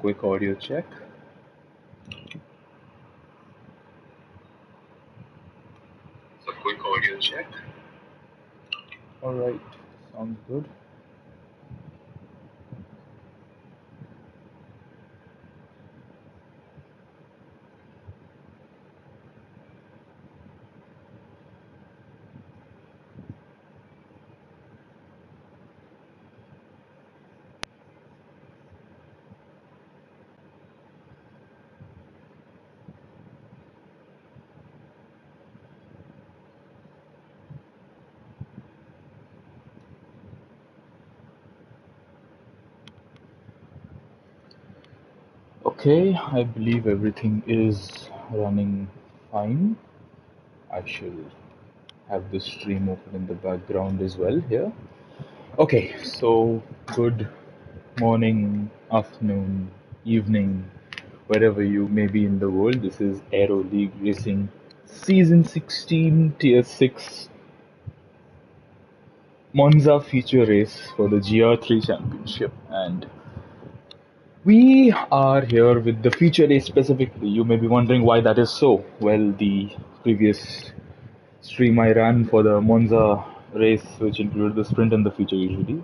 quick audio check. All right, sounds good. Okay, I believe everything is running fine. I shall have the stream open in the background as well here. Okay, so good morning, afternoon, evening, wherever you may be in the world. This is Aero League Racing Season 16 Tier 6 Monza feature race for the GR3 Championship. And we are here with the feature race specifically. You may be wondering why that is so. Well, the previous stream I ran for the Monza race, which included the sprint and the feature usually,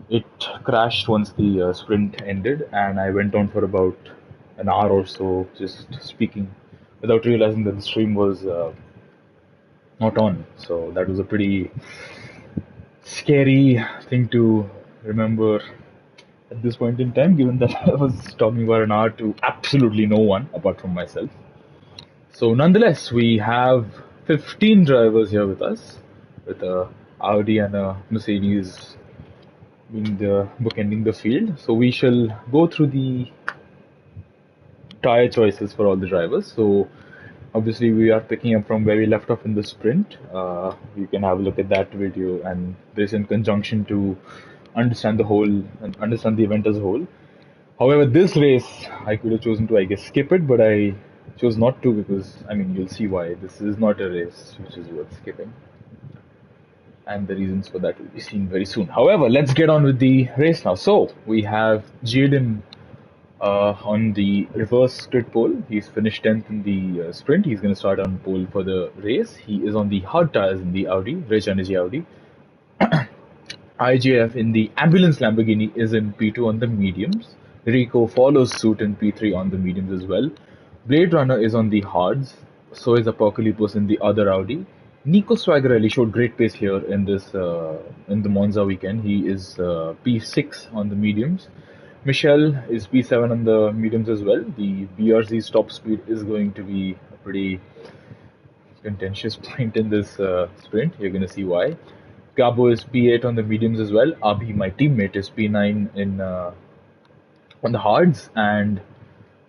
it crashed once the sprint ended, and I went on for about an hour or so just speaking without realizing that the stream was not on. So that was a pretty scary thing to remember at this point in time, given that I was talking for an hour to absolutely no one apart from myself. So, nonetheless, we have 15 drivers here with us, with a Audi and a Mercedes being the bookending the field. So, we shall go through the tire choices for all the drivers. So, obviously, we are picking up from where we left off in the sprint. You can have a look at that video, and this in conjunction to understand the whole and understand the event as a whole. However, this race I could have chosen to, I guess, skip it, but I chose not to because, I mean, you'll see why. This is not a race which is worth skipping, and the reasons for that will be seen very soon. However, let's get on with the race now. So we have Jaden on the reverse grid pole. He's finished 10th in the sprint. He's going to start on pole for the race. He is on the hard tires in the Audi, Rich Energy Audi. IJF in the ambulance Lamborghini is in P2 on the mediums. Rico follows suit in P3 on the mediums as well. Blade Runner is on the hards. So is Apocalypse in the other Audi. Nico Swagarelli showed great pace here in this in the Monza weekend. He is P6 on the mediums. Michelle is P7 on the mediums as well. The BRZ's top speed is going to be a pretty contentious point in this sprint. You're going to see why. Gabo is P8 on the mediums as well. Abhi, my teammate, is P9 in on the hards, and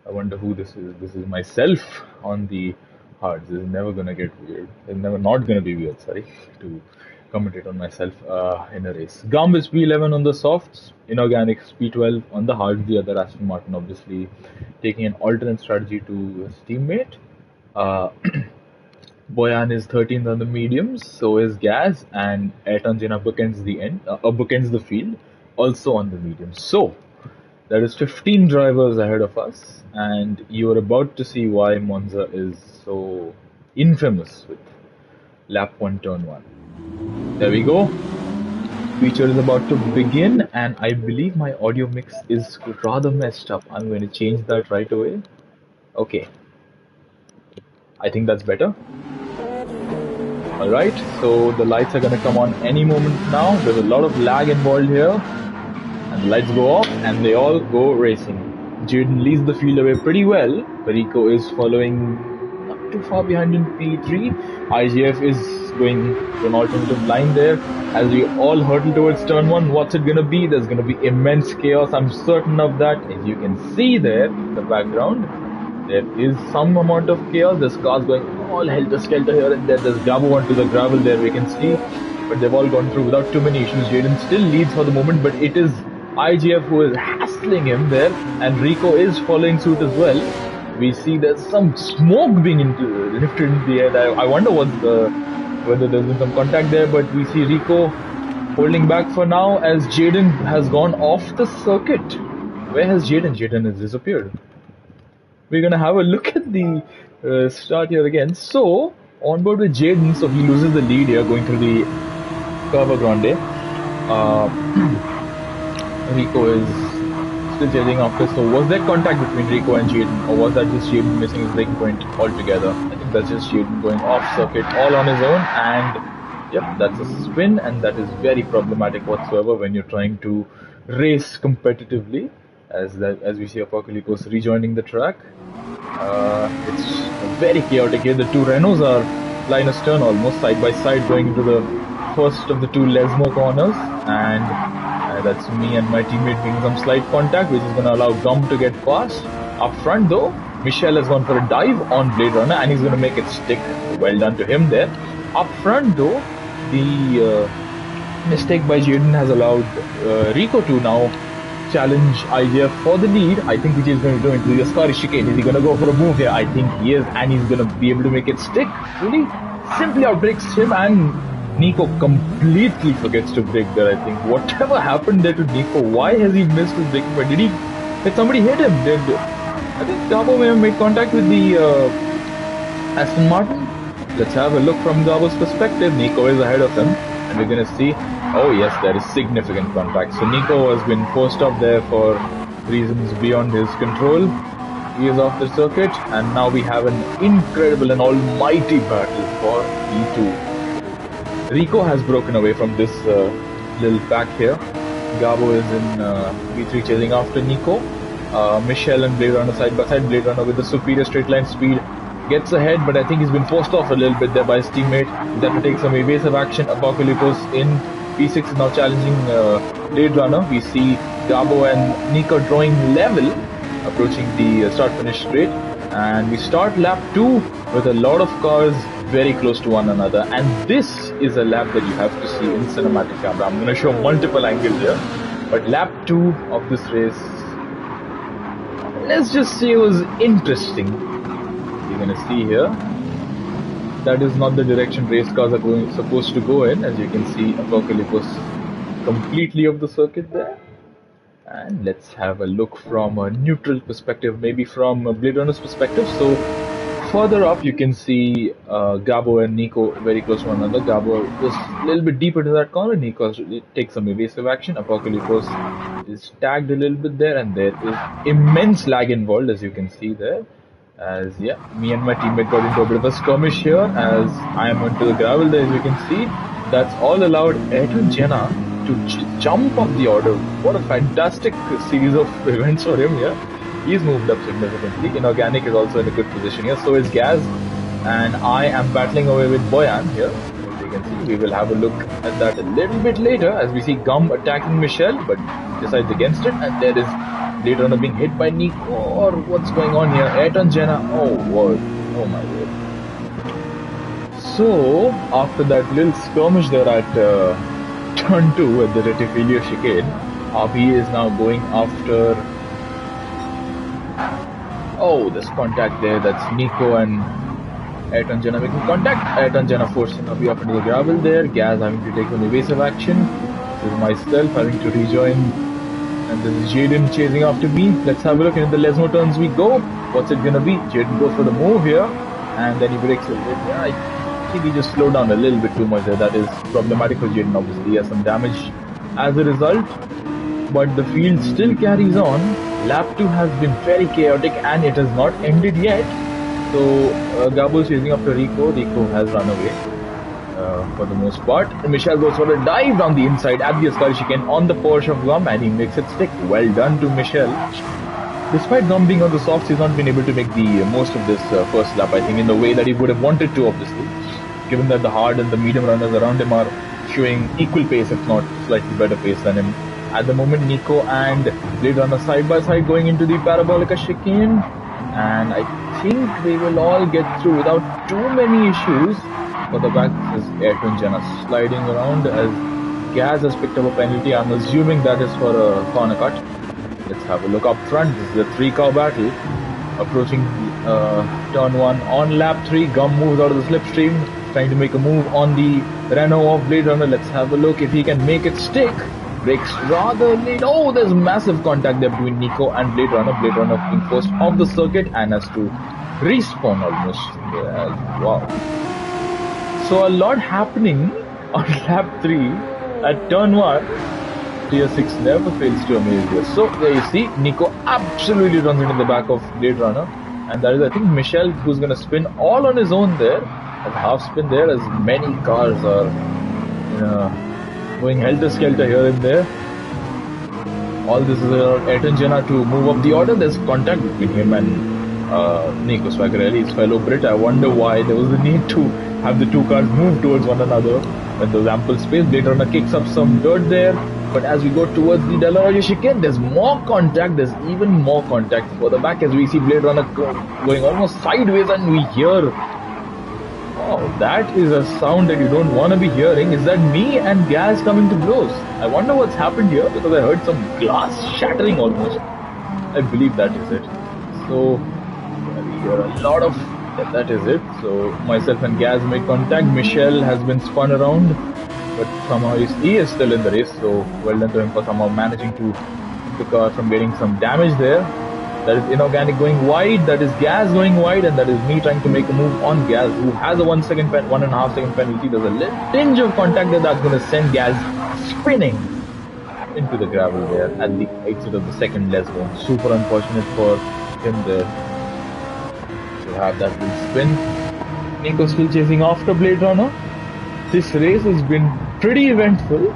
I wonder who this is. This is myself on the hards. This is never gonna get weird. It's never not gonna be weird. Sorry to commentate on myself in a race. Gum is P11 on the softs. Inorganics P12 on the hards. The other Aston Martin, obviously, taking an alternate strategy to his teammate. Boyan is 13th on the mediums, so is Gaz, and Ayrton Senna bookends the field, also on the mediums. So there is 15 drivers ahead of us, and you are about to see why Monza is so infamous with lap 1, turn 1. There we go. Feature is about to begin, and I believe my audio mix is rather messed up. I'm going to change that right away. Okay. I think that's better. Alright, so the lights are going to come on any moment now. There's a lot of lag involved here. And the lights go off and they all go racing. Jaden leads the field away pretty well. Rico is following not too far behind in P3. IGF is going to an alternative line there. As we all hurtle towards turn 1, what's it going to be? There's going to be immense chaos. I'm certain of that. As you can see there in the background, there is some amount of chaos. There's cars going all helter-skelter here and there. There's Gabo onto the gravel there, we can see. But they've all gone through without too many issues. Jaden still leads for the moment, but it is IGF who is hassling him there, and Rico is following suit as well. We see there's some smoke being lifted into the air. I wonder whether there's been some contact there, but we see Rico holding back for now as Jaden has gone off the circuit. Where has Jaden? Jaden has disappeared. We're gonna have a look at the start here again. So, on board with Jaden, so he loses the lead here going through the Curva Grande. Rico is still chasing after. So, was there contact between Rico and Jaden, or was that just Jaden missing his breaking point altogether? I think that's just Jaden going off circuit all on his own, and yep, that's a spin, and that is very problematic whatsoever when you're trying to race competitively. As we see Apocalypse rejoining the track. It's very chaotic here. The two Renaults are line astern almost side by side going into the first of the two Lesmo corners, and that's me and my teammate making some slight contact, which is going to allow Gum to get past. Up front though, Michel has gone for a dive on Blade Runner and he's going to make it stick. Well done to him there. Up front though, the mistake by Jaden has allowed Rico to now challenge IGF for the lead. I think which is going to do into the Ascari chicane. Is he going to go for a move here? I think he is, and he's going to be able to make it stick. Really simply outbreaks him, and Nico completely forgets to brake there. I think whatever happened there to Nico, why has he missed his braking point? Did somebody hit him? I think Gabo may have made contact with the Aston Martin. Let's have a look from Gabo's perspective. Nico is ahead of him, and we're going to see. Oh yes, there is significant contact. So Nico has been forced up there for reasons beyond his control. He is off the circuit, and now we have an incredible and almighty battle for E2. Rico has broken away from this little pack here. Gabo is in V3 chasing after Nico. Michel and Blade Runner side by side. Blade Runner with the superior straight line speed gets ahead, but I think he's been forced off a little bit there by his teammate. He's have to take some evasive action. Apocalypse in P6 is now challenging Blade Runner. We see Gabo and Nico drawing level, approaching the start-finish straight, and we start lap 2 with a lot of cars very close to one another, and this is a lap that you have to see in cinematic camera. I'm going to show multiple angles here, but lap 2 of this race, let's just say, was interesting. You're going to see here, that is not the direction race cars are supposed to go in. As you can see, Apocalypse completely off the circuit there. And let's have a look from a neutral perspective, maybe from a Blade Runner's perspective. So further up, you can see Gabo and Nico very close to one another. Gabo just a little bit deeper to that corner. Nico takes some evasive action. Apocalypse is tagged a little bit there, and there is immense lag involved, as you can see there. As me and my teammate got into a bit of a skirmish here as I am onto the gravel there, as you can see. That's all allowed Ayrton Senna to jump up the order. What a fantastic series of events for him here. He's moved up significantly. Inorganic is also in a good position here. So is Gaz, and I am battling away with Boyan here. As you can see, we will have a look at that a little bit later as we see Gum attacking Michel, but decides against it, and there is Blade Runner being hit by Nico, or what's going on here? Ayrton Senna, oh word, oh my word. So, after that little skirmish there at turn 2 at the Retifilia chicane, RB is now going after, oh, there's contact there, that's Nico and Ayrton Senna making contact. Ayrton Senna forcing RB up into the gravel there, Gaz having to take some evasive action. This is myself having to rejoin. And this is Jaden chasing after me. Let's have a look. Into the Lesmo turns we go. What's it gonna be? Jaden goes for the move here, and then he breaks it. Yeah, I think he just slowed down a little bit too much there. That is problematic for Jaden. Obviously, he has some damage as a result, but the field still carries on. Lap 2 has been very chaotic, and it has not ended yet. So Gabo is chasing after Rico. Rico has run away. For the most part. And Michel goes for a dive down the inside at the Ascari chicane on the Porsche of Gum, and he makes it stick. Well done to Michel. Despite Gum being on the softs, he's not been able to make the most of this first lap, I think, in the way that he would have wanted to, obviously. Given that the hard and the medium runners around him are showing equal pace, if not slightly better pace than him. At the moment, Nico and Blade Runner side by side going into the Parabolica chicane, and I think they will all get through without too many issues. For the back is Ayrton Senna sliding around as Gaz has picked up a penalty. I'm assuming that is for a corner cut. Let's have a look up front. This is a 3-car battle approaching turn 1 on lap 3. Gum moves out of the slipstream, trying to make a move on the Renault of Blade Runner. Let's have a look if he can make it stick. Breaks rather late. Oh, there's massive contact there between Nico and Blade Runner. Blade Runner being forced off the circuit and has to respawn almost. Yeah, wow. So a lot happening on lap 3 at turn 1. Tier 6 never fails to amaze you. So there you see, Nico absolutely runs into the back of Blade Runner. And that is, I think, Michel who's going to spin all on his own there. At half spin there, as many cars are going helter-skelter here and there. All this is Ayrton Senna to move up the order. There's contact between him and Nico Svacarelli, his fellow Brit. I wonder why there was the need to have the two cars move towards one another when there's ample space. Blade Runner kicks up some dirt there. But as we go towards the Delaraggio chicane, there's more contact. There's even more contact further back as we see Blade Runner going almost sideways, and we hear, oh, that is a sound that you don't want to be hearing. Is that me and gas coming to blows? I wonder what's happened here, because I heard some glass shattering almost. I believe that is it. So we hear a lot of, that is it. So myself and Gaz make contact. Michel has been spun around, but somehow he is still in the race. So well done to him for somehow managing to keep the car from getting some damage there. That is Inorganic going wide, that is Gaz going wide, and that is me trying to make a move on Gaz, who has a 1.5 second penalty. There's a little tinge of contact there that's going to send Gaz spinning into the gravel there at the exit of the second lesbo. Super unfortunate for him there to have that little spin. Nico still chasing after Blade Runner. This race has been pretty eventful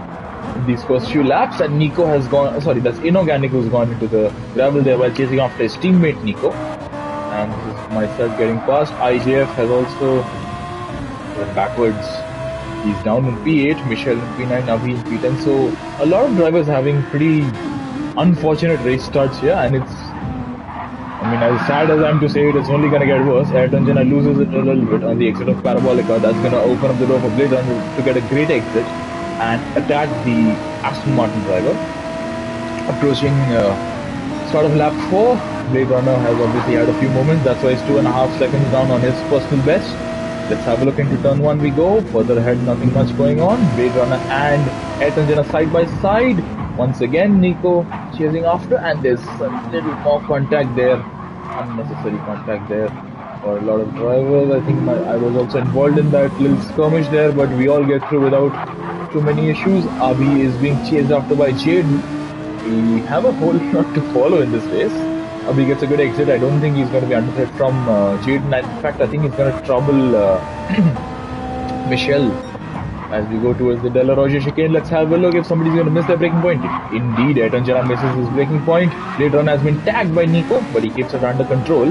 in these first few laps, and Nico has gone, sorry, that's Inorganic who's gone into the gravel there while chasing after his teammate Nico. And this is myself getting past. IJF has also gone backwards. He's down in P8, Michel in P9, Navi in P10. So a lot of drivers having pretty unfortunate race starts here, and it's, I mean, as sad as I'm to say it, it's only going to get worse. Ayrton Senna loses it a little bit on the exit of Parabolica. That's going to open up the door for Blade Runner to get a great exit and attack the Aston Martin driver. Approaching start of lap 4, Blade Runner has obviously had a few moments. That's why he's 2.5 seconds down on his personal best. Let's have a look into turn 1 we go. Further ahead, nothing much going on. Blade Runner and Ayrton Senna side by side. Once again, Nico chasing after, and there's a little more contact there. Unnecessary contact there for a lot of drivers. I think I was also involved in that little skirmish there, but we all get through without too many issues. Abi is being chased after by Jaden. We have a whole lot to follow in this race. Abi gets a good exit. I don't think he's going to be under threat from Jaden. In fact, I think he's going to trouble Michel as we go towards the Delaraggio chicane. Let's have a look if somebody's going to miss their braking point. Indeed, Ayrton Senna misses his braking point. Blade Runner has been tagged by Nico, but he keeps it under control.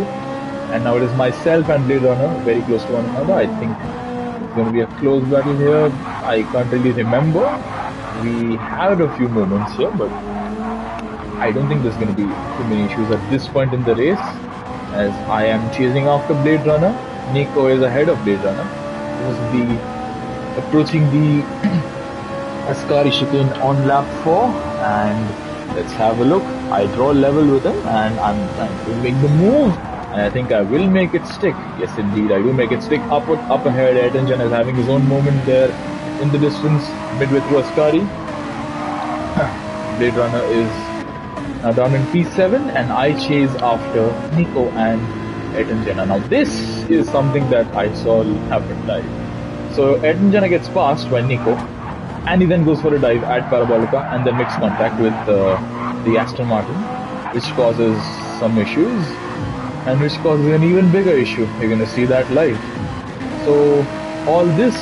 And now it is myself and Blade Runner very close to one another. I think it's going to be a close battle here. I can't really remember. We had a few moments here, but I don't think there's going to be too many issues at this point in the race, as I am chasing after Blade Runner. Nico is ahead of Blade Runner. This is the approaching the Ascari chicane on lap 4, and let's have a look. I draw level with him, and I'm trying to make the move, and I think I will make it stick. Yes, indeed, I do make it stick. Up ahead, Ayrton Senna is having his own moment there in the distance, midway through Ascari. Blade Runner is now down in P7, and I chase after Nico and Ayrton Senna. Now this is something that I saw happen live. So Ayrton Senna gets passed by Nico, and he then goes for a dive at Parabolica and then makes contact with the Aston Martin, which causes some issues, and which causes an even bigger issue. You're going to see that live. So all this,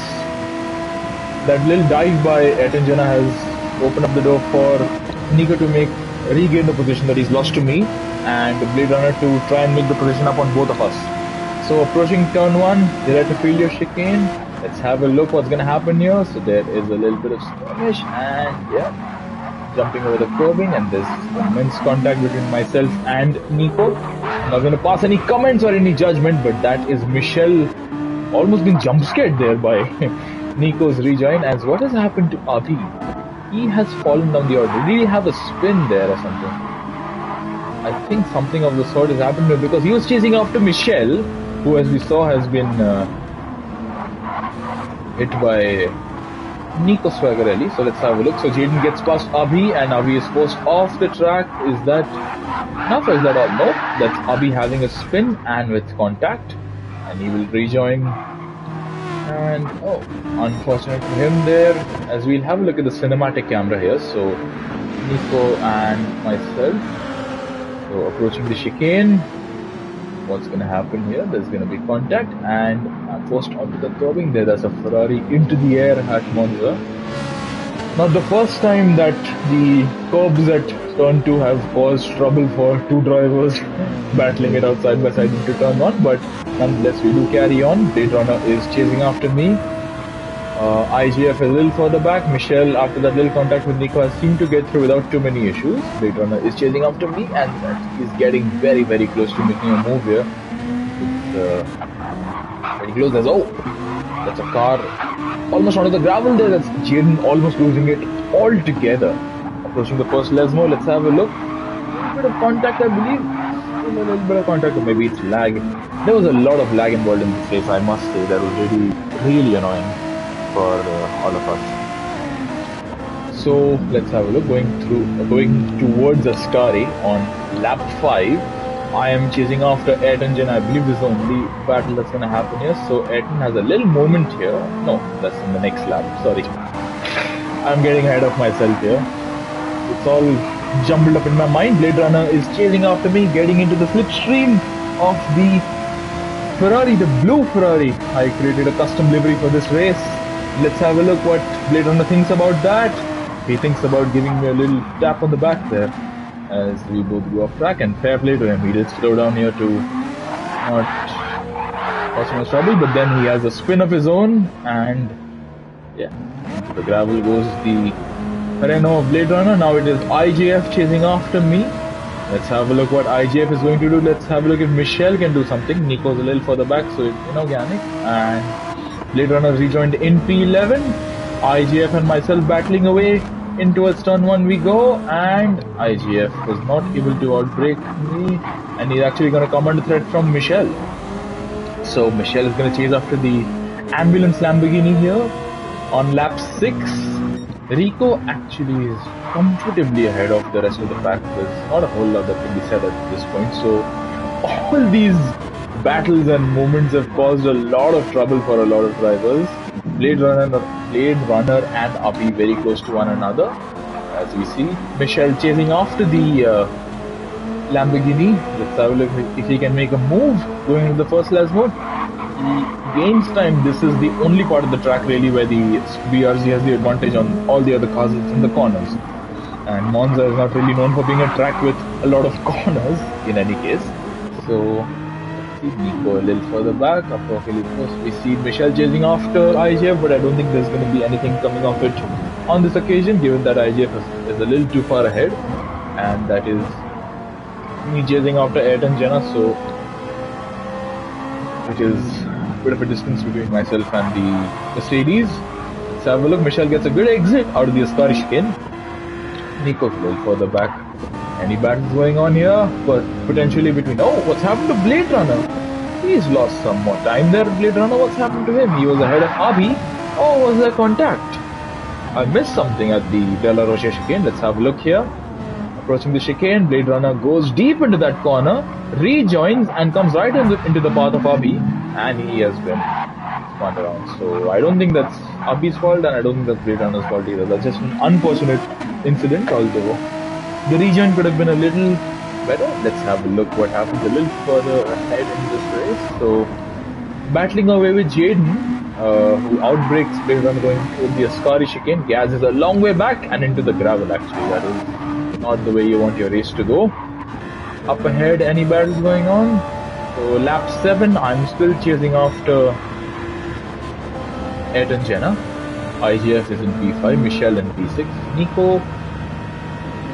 that little dive by Ayrton Senna has opened up the door for Nico to regain the position that he's lost to me, and Blade Runner to try and make the position up on both of us. So approaching turn 1, direct to field your chicane. Let's have a look what's going to happen here. So there is a little bit of skirmish, and yeah, jumping over the curbing, and there's immense contact between myself and Nico. I'm not going to pass any comments or any judgment, but that is Michel almost being jump scared there by Nico's rejoin. As what has happened to Abi? He has fallen down the order. Did he have a spin there or something? I think something of the sort has happened to him, because he was chasing after Michel, who, as we saw, has been hit by Nico Swagarelli. So let's have a look. So Jaden gets past Abhi and Abhi is forced off the track. Is that enough or is that all? No, that's Abhi having a spin and with contact. And he will rejoin. And oh, unfortunate for him there. As we'll have a look at the cinematic camera here. So Nico and myself. So approaching the chicane. What's going to happen here? There's going to be contact and I'm forced onto the curbing there. There's a Ferrari into the air at Monza. Not the first time that the curbs at turn 2 have caused trouble for two drivers battling it out side by side into turn 1, but nonetheless we do carry on. Blade Runner is chasing after me. IGF a little further back. Michelle, after that little contact with Nico, has seemed to get through without too many issues. Blade Runner is chasing after me and he's getting very, very close to making a move here. It's very close. That's a car almost onto the gravel there. That's Jaden almost losing it altogether. Approaching the first Lesmo. Let's have a look. A bit of contact, I believe. A little bit of contact, or maybe it's lag. There was a lot of lag involved in this race, I must say. That was really, really annoying for all of us. So let's have a look. Going towards Ascari on lap 5. I am chasing after Ayrton Jen. I believe this is the only battle that's going to happen here. So Ayrton has a little moment here. No, that's in the next lap. Sorry, I'm getting ahead of myself here. It's all jumbled up in my mind. Blade Runner is chasing after me, getting into the slipstream of the Ferrari, the blue Ferrari. I created a custom livery for this race. Let's have a look what Blade Runner thinks about that. He thinks about giving me a little tap on the back there as we both go off track, and fair play to him. He did slow down here to not cause much trouble, but then he has a spin of his own, and yeah, into the gravel goes the Renault of Blade Runner. Now it is IJF chasing after me. Let's have a look what IJF is going to do. Let's have a look if Michelle can do something. Nico's a little further back, so it's inorganic, and Blade Runner rejoined in P11. IGF and myself battling away in towards turn 1 we go, and IGF was not able to outbrake me, and he's actually going to come under threat from Michelle. So Michelle is going to chase after the ambulance Lamborghini here on lap 6. Rico actually is comfortably ahead of the rest of the pack. There's not a whole lot that can be said at this point. So all these battles and moments have caused a lot of trouble for a lot of drivers. Blade Runner and Abhi very close to one another, as we see. Michelle chasing after the Lamborghini. Let's have a look if he can make a move going into the first last mode. He gains time. This is the only part of the track really where the BRZ has the advantage on all the other cars in the corners. And Monza is not really known for being a track with a lot of corners in any case. So Nico a little further back. We see Michelle chasing after IGF, but I don't think there's going to be anything coming of it on this occasion, given that IGF is a little too far ahead, and that is me chasing after Ayrton Jenna, so which is a bit of a distance between myself and the Mercedes. Let's have a look. Michelle gets a good exit out of the Ascari chicane. Nico's a little further back. Any battles going on here? But potentially between... Oh, what's happened to Blade Runner? He's lost some more time there. Blade Runner, what's happened to him? He was ahead of Abhi. Oh, was there contact? I missed something at the De La Roche chicane. Let's have a look here. Approaching the chicane, Blade Runner goes deep into that corner, rejoins and comes right into the path of Abhi, and he has been spun around. So I don't think that's Abhi's fault, and I don't think that's Blade Runner's fault either. That's just an unfortunate incident, although the rejoin could have been a little better. Let's have a look what happens a little further ahead in this race. So battling away with Jaden, who outbreaks Blade Runner going to the Ascari chicane. Gaz is a long way back and into the gravel actually. That is not the way you want your race to go. Up ahead, any battles going on? So lap 7, I'm still chasing after Ayrton Jenna. IGF is in P5, Michelle in P6.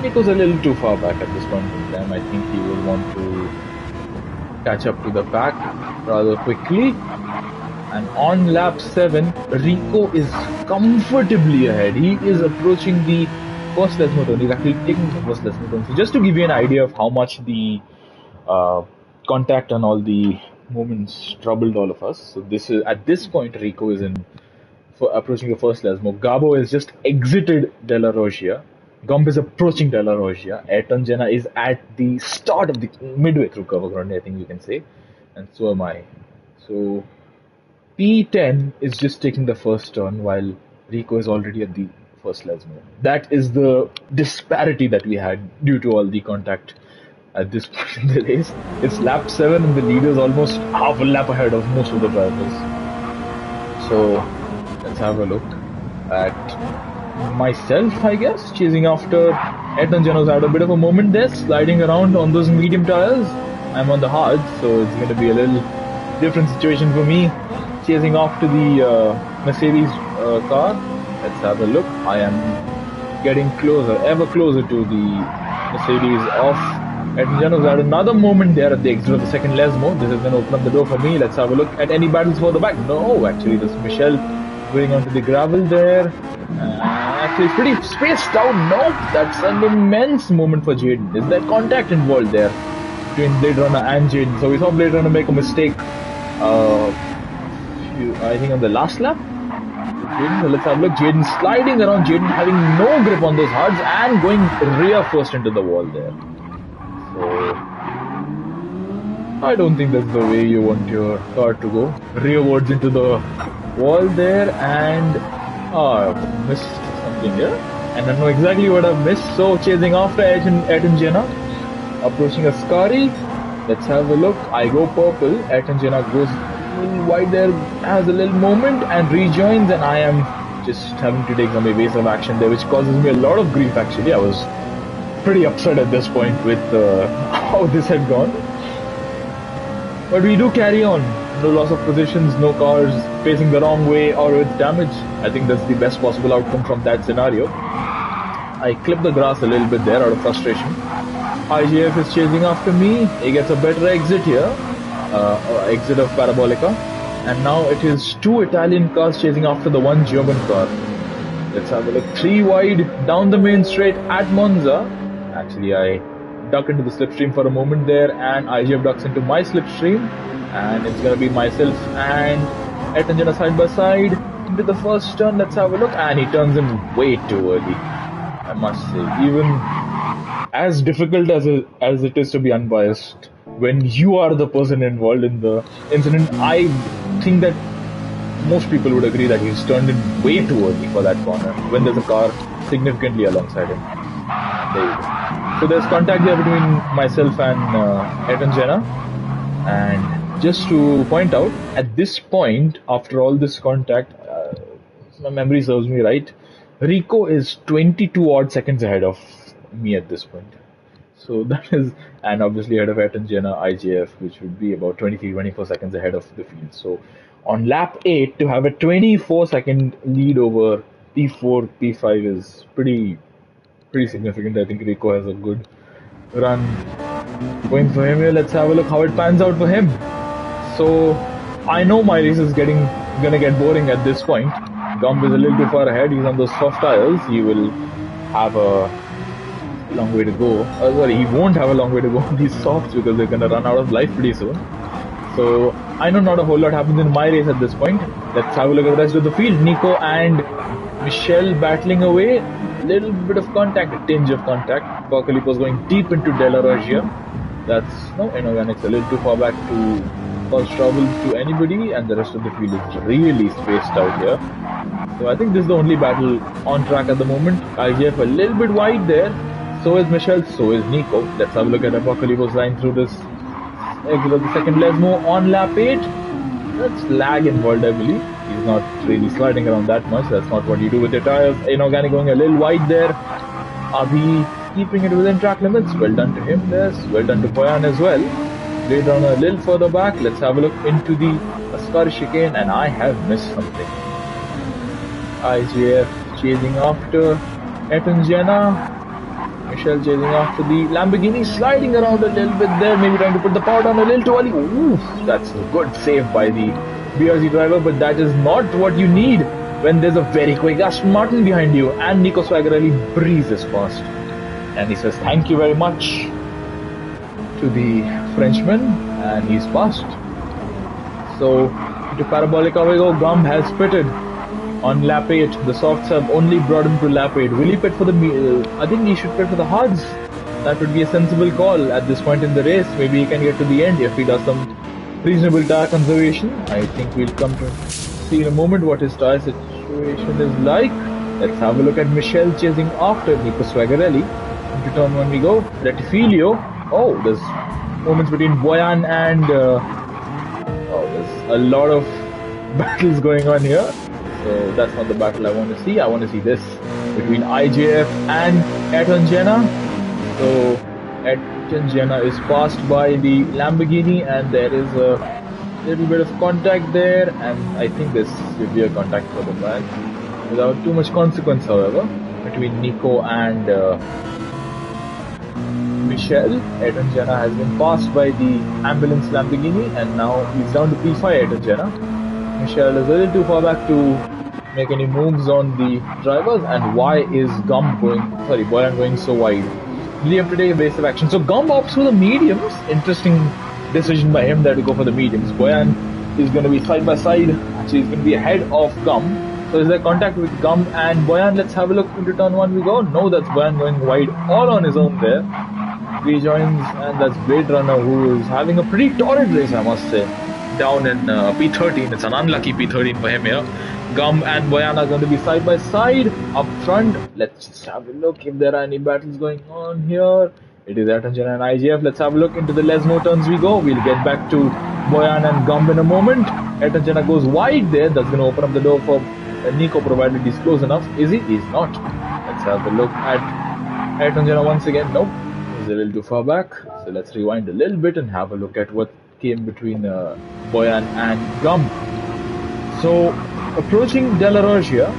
Nico's a little too far back at this point in time. I think he will want to catch up to the pack rather quickly. And on lap 7, Rico is comfortably ahead. He is approaching the first lesson turn. He's actually taking the first lesson turn. So just to give you an idea of how much the contact and all the movements troubled all of us. So this is at this point Rico is in approaching the first Lesmo. Gabo has just exited Della Rosia. Gump is approaching Della Rosia. Ayrton Senna is at the start of the midway through Curva Grande, I think you can say, and so am I. So P10 is just taking the first turn while Rico is already at the first Lesmo. That is the disparity that we had due to all the contact at this point in the race. It's lap 7 and the leader is almost half a lap ahead of most of the drivers. So let's have a look at myself, I guess, chasing after Ayrton Senna's had a bit of a moment there, sliding around on those medium tires. I'm on the hard, so it's going to be a little different situation for me, chasing after the Mercedes car. Let's have a look. I am getting closer, ever closer to the Mercedes of Ayrton Senna's had another moment there at the exit of the second Lesmo. This is going to open up the door for me. Let's have a look at any battles further back. No, actually, this Michel going onto the gravel there. Actually, it's pretty spaced out. Nope, that's an immense moment for Jaden. Is there contact involved there between Blade Runner and Jaden? So we saw Blade Runner make a mistake, I think on the last lap. Jaden, so let's have a look. Jaden sliding around. Jaden having no grip on those hards and going rear first into the wall there. So I don't think that's the way you want your car to go. Rearwards into the wall there, and missed something here. And I know exactly what I've missed. So chasing after Ayrton Senna, approaching Ascari. Let's have a look. I go purple. Ayrton Senna goes a little wide there, has a little moment and rejoins, and I am just having to take some evasive action there, which causes me a lot of grief actually. I was pretty upset at this point with how this had gone. But we do carry on. No loss of positions, no cars facing the wrong way or with damage. I think that's the best possible outcome from that scenario. I clip the grass a little bit there out of frustration. IGF is chasing after me. He gets a better exit here. Exit of Parabolica. And now it is 2 Italian cars chasing after the 1 German car. Let's have a look. 3 wide down the main straight at Monza. Actually, I duck into the slipstream for a moment there, and IGF ducks into my slipstream, and it's gonna be myself and Ayrton Senna side by side into the first turn. Let's have a look, and he turns in way too early, I must say. Even as difficult as it is to be unbiased when you are the person involved in the incident, I think that most people would agree that he's turned in way too early for that corner when there's a car significantly alongside him. There you go. So there's contact there between myself and Ayrton Senna, and just to point out, at this point, after all this contact, if my memory serves me right, Rico is 22 odd seconds ahead of me at this point. So that is, and obviously ahead of Ayrton Senna, IJF, which would be about 23-24 seconds ahead of the field. So on lap 8, to have a 24-second lead over P4, P5 is pretty significant. I think Rico has a good run going for him here. Let's have a look how it pans out for him. So I know my race is gonna get boring at this point. Gump is a little too far ahead. He's on those soft tires. He will have a long way to go. He won't have a long way to go on these softs because they're gonna run out of life pretty soon. So I know not a whole lot happens in my race at this point. Let's have a look at the rest of the field. Nico and Michel battling away. Little bit of contact, a tinge of contact. Porcalipo's going deep into Della Rosia. That's inorganics a little too far back to cause trouble to anybody, and the rest of the field is really spaced out here. So I think this is the only battle on track at the moment. IGF a little bit wide there. So is Michel, so is Nico. Let's have a look at Porcalipo's line through this exit of the second Lesmo on lap 8. That's lag involved, I believe. He's not really sliding around that much. That's not what you do with your tires. Inorganic going a little wide there. Are we keeping it within track limits? Well done to him there. Well done to Poyan as well. Laid down a little further back. Let's have a look into the Ascari chicane, and I have missed something. IGF chasing after Ayrton Senna. Michel chasing after the Lamborghini, sliding around a little bit there, maybe trying to put the power down a little too early. Oof, that's a good save by the BRZ driver, but that is not what you need when there's a very quick Aston Martin behind you. And Nico Swagarelli breezes past, and he says thank you very much to the Frenchman, and he's passed. So into Parabolica we go. Gump has pitted. on lap 8. The softs have only brought him to lap 8. Will he pit for the... I think he should pit for the hards. That would be a sensible call at this point in the race. Maybe he can get to the end if he does some reasonable tire conservation. I think we'll come to see in a moment what his tire situation is like. Let's have a look at Michel chasing after Nico Swagarelli. Into turn 1 we go. Rettifilio. Oh, there's moments between Boyan and... there's a lot of battles going on here. So that's not the battle I want to see. I want to see this between IJF and Ayrton Senna. So Ayrton Senna is passed by the Lamborghini and there is a little bit of contact there, and I think there's severe contact for the back. Without too much consequence, however, between Nico and Michel. Ayrton Senna has been passed by the ambulance Lamborghini and now he's down to P5. Ayrton Senna. Michel is a little too far back to make any moves on the drivers. And why is Boyan going so wide? We have to take evasive action. So Gumb opts for the mediums. Interesting decision by him there to go for the mediums. Boyan is going to be side by side. Actually, he's going to be ahead of Gumb. So is there contact with Gumb and Boyan? Let's have a look into turn 1 we go. No, that's Boyan going wide all on his own there. Rejoins, and that's Blade Runner, who is having a pretty torrid race, I must say. Down in P13. It's an unlucky P13 for him here. Gumb and Boyan are going to be side by side up front. Let's just have a look if there are any battles going on here. It is Ayrton Senna and IGF. Let's have a look into the Lesmo turns we go. We'll get back to Boyan and Gumb in a moment. Ayrton Senna goes wide there. That's going to open up the door for Nico, provided he's close enough. Is he? He's not. Let's have a look at Ayrton Senna once again. Nope. He's a little too far back. So let's rewind a little bit and have a look at what came between Boyan and Gumb. So approaching Delaroche here,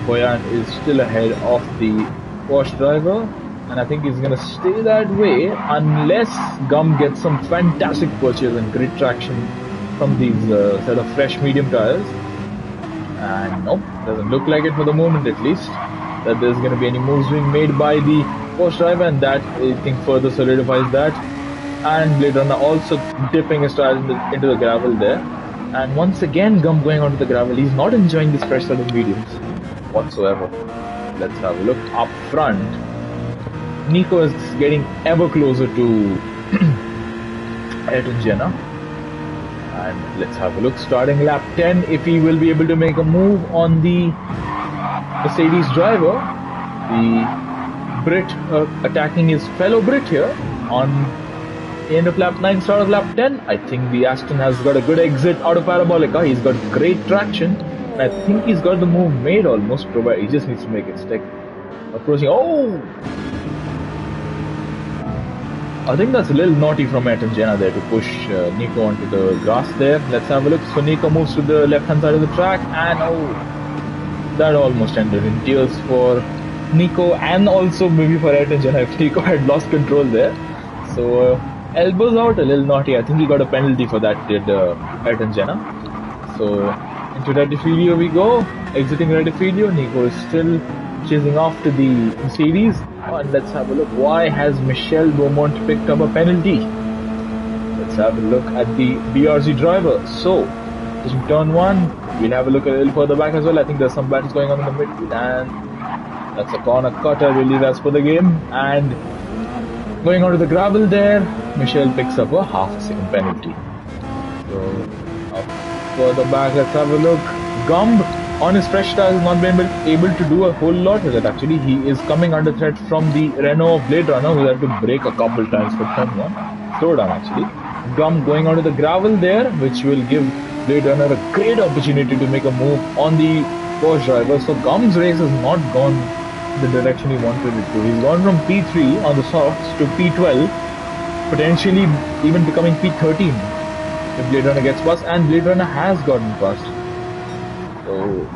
Boyan is still ahead of the Porsche driver, and I think he's going to stay that way unless Gumb gets some fantastic purchase and grid traction from these set of fresh medium tires. And nope, doesn't look like it for the moment at least, that there's going to be any moves being made by the Porsche driver, and that I think further solidifies that. And Blade Runner also dipping his tires into the gravel there. And once again Gumb going onto the gravel. He's not enjoying this fresh set of mediums whatsoever. Let's have a look up front. Nico is getting ever closer to Ayrton Senna. And let's have a look starting lap 10 if he will be able to make a move on the Mercedes driver. The Brit attacking his fellow Brit here on the end of lap 9, start of lap 10. I think the Aston has got a good exit out of Parabolica. He's got great traction. And I think he's got the move made almost, provided he just needs to make it stick. Approaching. Oh! I think that's a little naughty from Ayrton Senna there to push Nico onto the grass there. Let's have a look. So Nico moves to the left hand side of the track, and oh, that almost ended in tears for Nico and also maybe for Ayrton Senna if Nico had lost control there. So elbows out, a little naughty. I think he got a penalty for that, did Ayrton Senna. So into Rettifilio we go. Exiting Rettifilio, Nico is still chasing after the Mercedes. And let's have a look. Why has Michel Beaumont picked up a penalty? Let's have a look at the BRZ driver. So, just in turn 1, we'll have a look a little further back as well. I think there's some battles going on in the midfield, and that's a corner cutter, really, that's for the game. And going onto the gravel there, Michel picks up a half-second penalty. So, up further back, let's have a look. Gumb on his fresh tires has not been able to do a whole lot with it. Actually, he is coming under threat from the Renault Blade Runner, who had to brake a couple times for turn 1. Slow down actually. Gumb going onto the gravel there, which will give Blade Runner a great opportunity to make a move on the Porsche driver. So Gumb's race has not gone the direction he wanted it to. He's gone from P3 on the softs to P12, potentially even becoming P13 if Blade Runner gets past, and Blade Runner has gotten past. So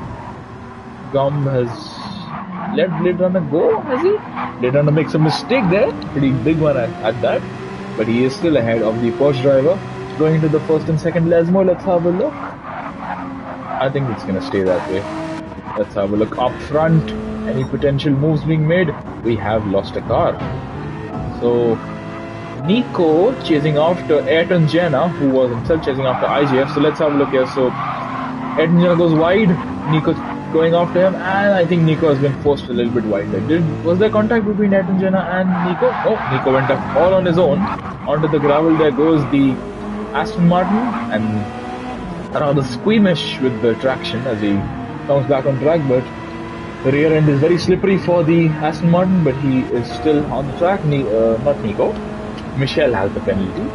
Gumb has let Blade Runner go, has he? Blade Runner makes a mistake there, pretty big one at that, but he is still ahead of the Porsche driver. Going into the first and second Lesmo, let's have a look. I think it's gonna stay that way. Let's have a look up front. Any potential moves being made? We have lost a car. So Nico chasing after Ayrton Senna, who was himself chasing after IGF. So let's have a look here. So Ayrton Senna goes wide, Nico going after him, and I think Nico has been forced a little bit wide. Was there contact between Ayrton Senna and Nico? Oh, Nico went up all on his own. Onto the gravel there goes the Aston Martin, and rather squeamish with the traction as he comes back on track, but the rear end is very slippery for the Aston Martin, but he is still on the track. Not Nico. Michel has the penalty.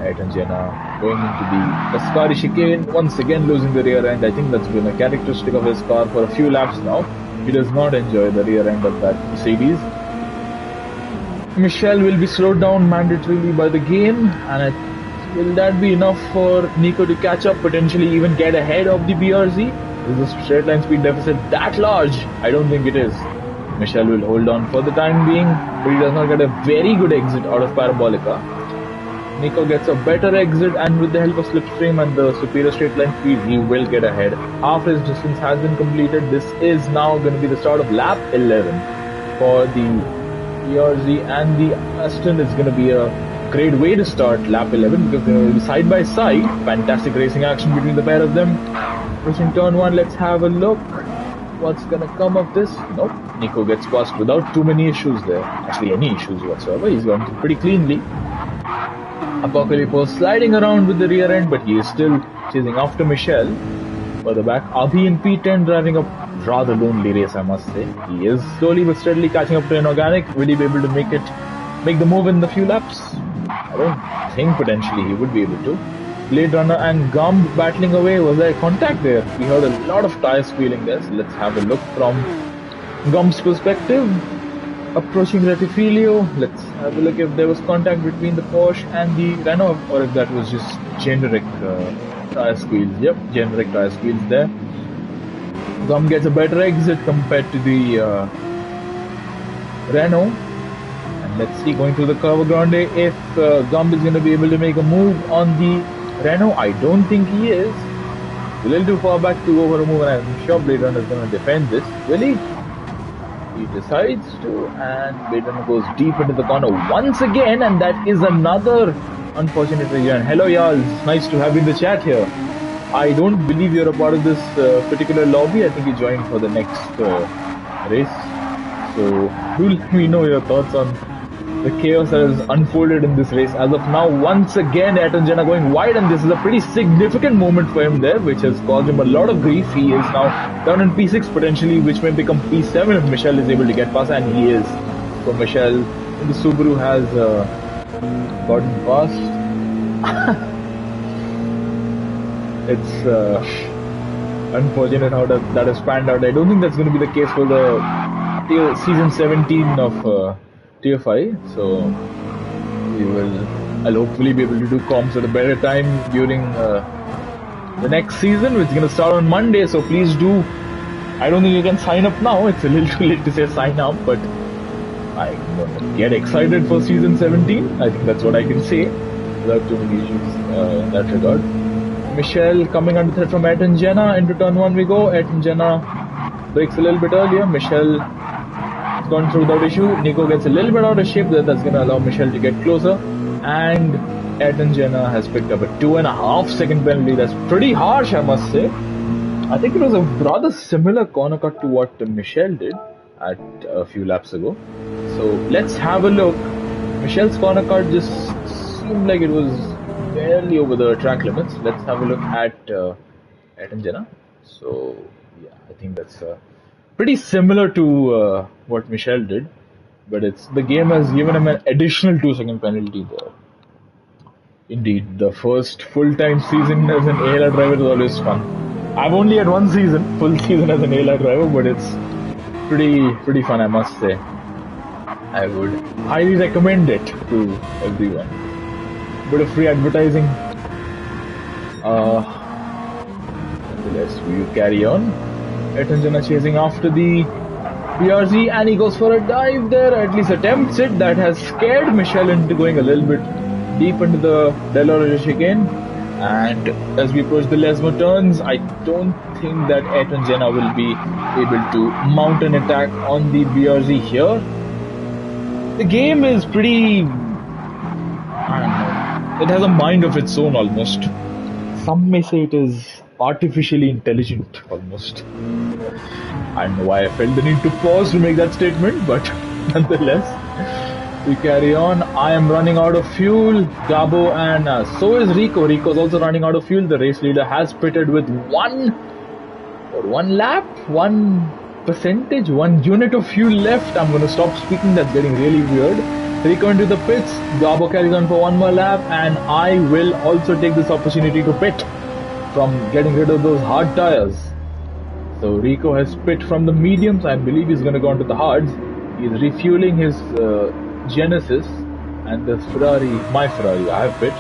Ayrton Senna going into the Ascari chicane, once again losing the rear end. I think that's been a characteristic of his car for a few laps now. He does not enjoy the rear end of that Mercedes. Michel will be slowed down mandatorily by the game, and will that be enough for Nico to catch up, potentially even get ahead of the BRZ? Is the straight line speed deficit that large? I don't think it is. Michel will hold on for the time being, but he does not get a very good exit out of Parabolica. Nico gets a better exit, and with the help of slipstream and the superior straight line speed, he will get ahead. Half his distance has been completed. This is now going to be the start of lap 11 for the BRZ and the Aston. Is going to be a great way to start lap 11 because they will be side by side. Fantastic racing action between the pair of them. Pushing turn 1, let's have a look. What's going to come of this? Nope. Nico gets past without too many issues there. Actually, any issues whatsoever. He's gone through pretty cleanly. Apocalypse sliding around with the rear end, but he is still chasing after Michel. Further back, Abhi in P10 driving a rather lonely race, I must say. He is slowly but steadily catching up to Inorganic. Will he be able to make the move in the few laps? I don't think potentially he would be able to. Blade Runner and Gumb battling away. Was there contact there? We heard a lot of tires squealing there. So let's have a look from Gumb's perspective. Approaching Retifilio, let's have a look if there was contact between the Porsche and the Renault, or if that was just generic tire squeals. Yep, generic tire squeals there. Gumb gets a better exit compared to the Renault. And let's see, going through the Curva Grande, if Gumb is going to be able to make a move on the Renault. I don't think he is. A little too far back to go for a move, and I'm sure Blade Runner is going to defend this. Will he? He decides to, and Blade Runner goes deep into the corner once again, and that is another unfortunate region. Hello y'all, it's nice to have you in the chat here. I don't believe you're a part of this particular lobby. I think you joined for the next race. So do let me know your thoughts on the chaos that has unfolded in this race. As of now, once again, Ayrton Senna going wide, and this is a pretty significant moment for him there, which has caused him a lot of grief. He is now down in P6 potentially, which may become P7 if Michel is able to get past, and he is. So Michel, the Subaru has gotten past. It's unfortunate how that has panned out. I don't think that's going to be the case for the season 17 of Tier 5, so I'll hopefully be able to do comms at a better time during the next season, which is going to start on Monday, so please do. I don't think you can sign up now, it's a little too late to say sign up, but I'm going to get excited for season 17, I think that's what I can say, without too many issues in that regard. Michel coming under threat from Ayrton Senna, into turn 1 we go. Ayrton Senna breaks a little bit earlier, Michel gone through without issue. Nico gets a little bit out of shape there, that's going to allow Michel to get closer, and Ayrton Senna has picked up a 2.5 second penalty. That's pretty harsh, I must say. I think it was a rather similar corner cut to what Michel did at a few laps ago. So let's have a look. Michel's corner cut just seemed like it was barely over the track limits. Let's have a look at Ayrton Senna. So yeah, I think that's pretty similar to what Michel did, but the game has given him an additional 2 second penalty there. Indeed, the first full-time season as an ALR driver is always fun. I've only had one full season as an ALR driver, but it's pretty fun, I must say. I would highly recommend it to everyone. Bit of free advertising. Nonetheless, we carry on. Ayrton Senna chasing after the BRZ, and he goes for a dive there, at least attempts it. That has scared Michel into going a little bit deep into the Delaware chicane. And as we approach the Lesmo turns, I don't think that Ayrton Senna will be able to mount an attack on the BRZ here. The game is pretty, I don't know, it has a mind of its own almost. Some may say it is artificially intelligent almost. I don't know why I felt the need to pause to make that statement, but nonetheless, we carry on. I am running out of fuel. Gabo and so is Rico. Rico's also running out of fuel. The race leader has pitted with one lap, 1%, 1 unit of fuel left. I'm going to stop speaking. That's getting really weird. Rico into the pits. Gabo carries on for one more lap, and I will also take this opportunity to pit from getting rid of those hard tires. So Rico has pit from the mediums. I believe he's going to go on to the hards. He's refueling his Genesis and the Ferrari, my Ferrari. I have pit.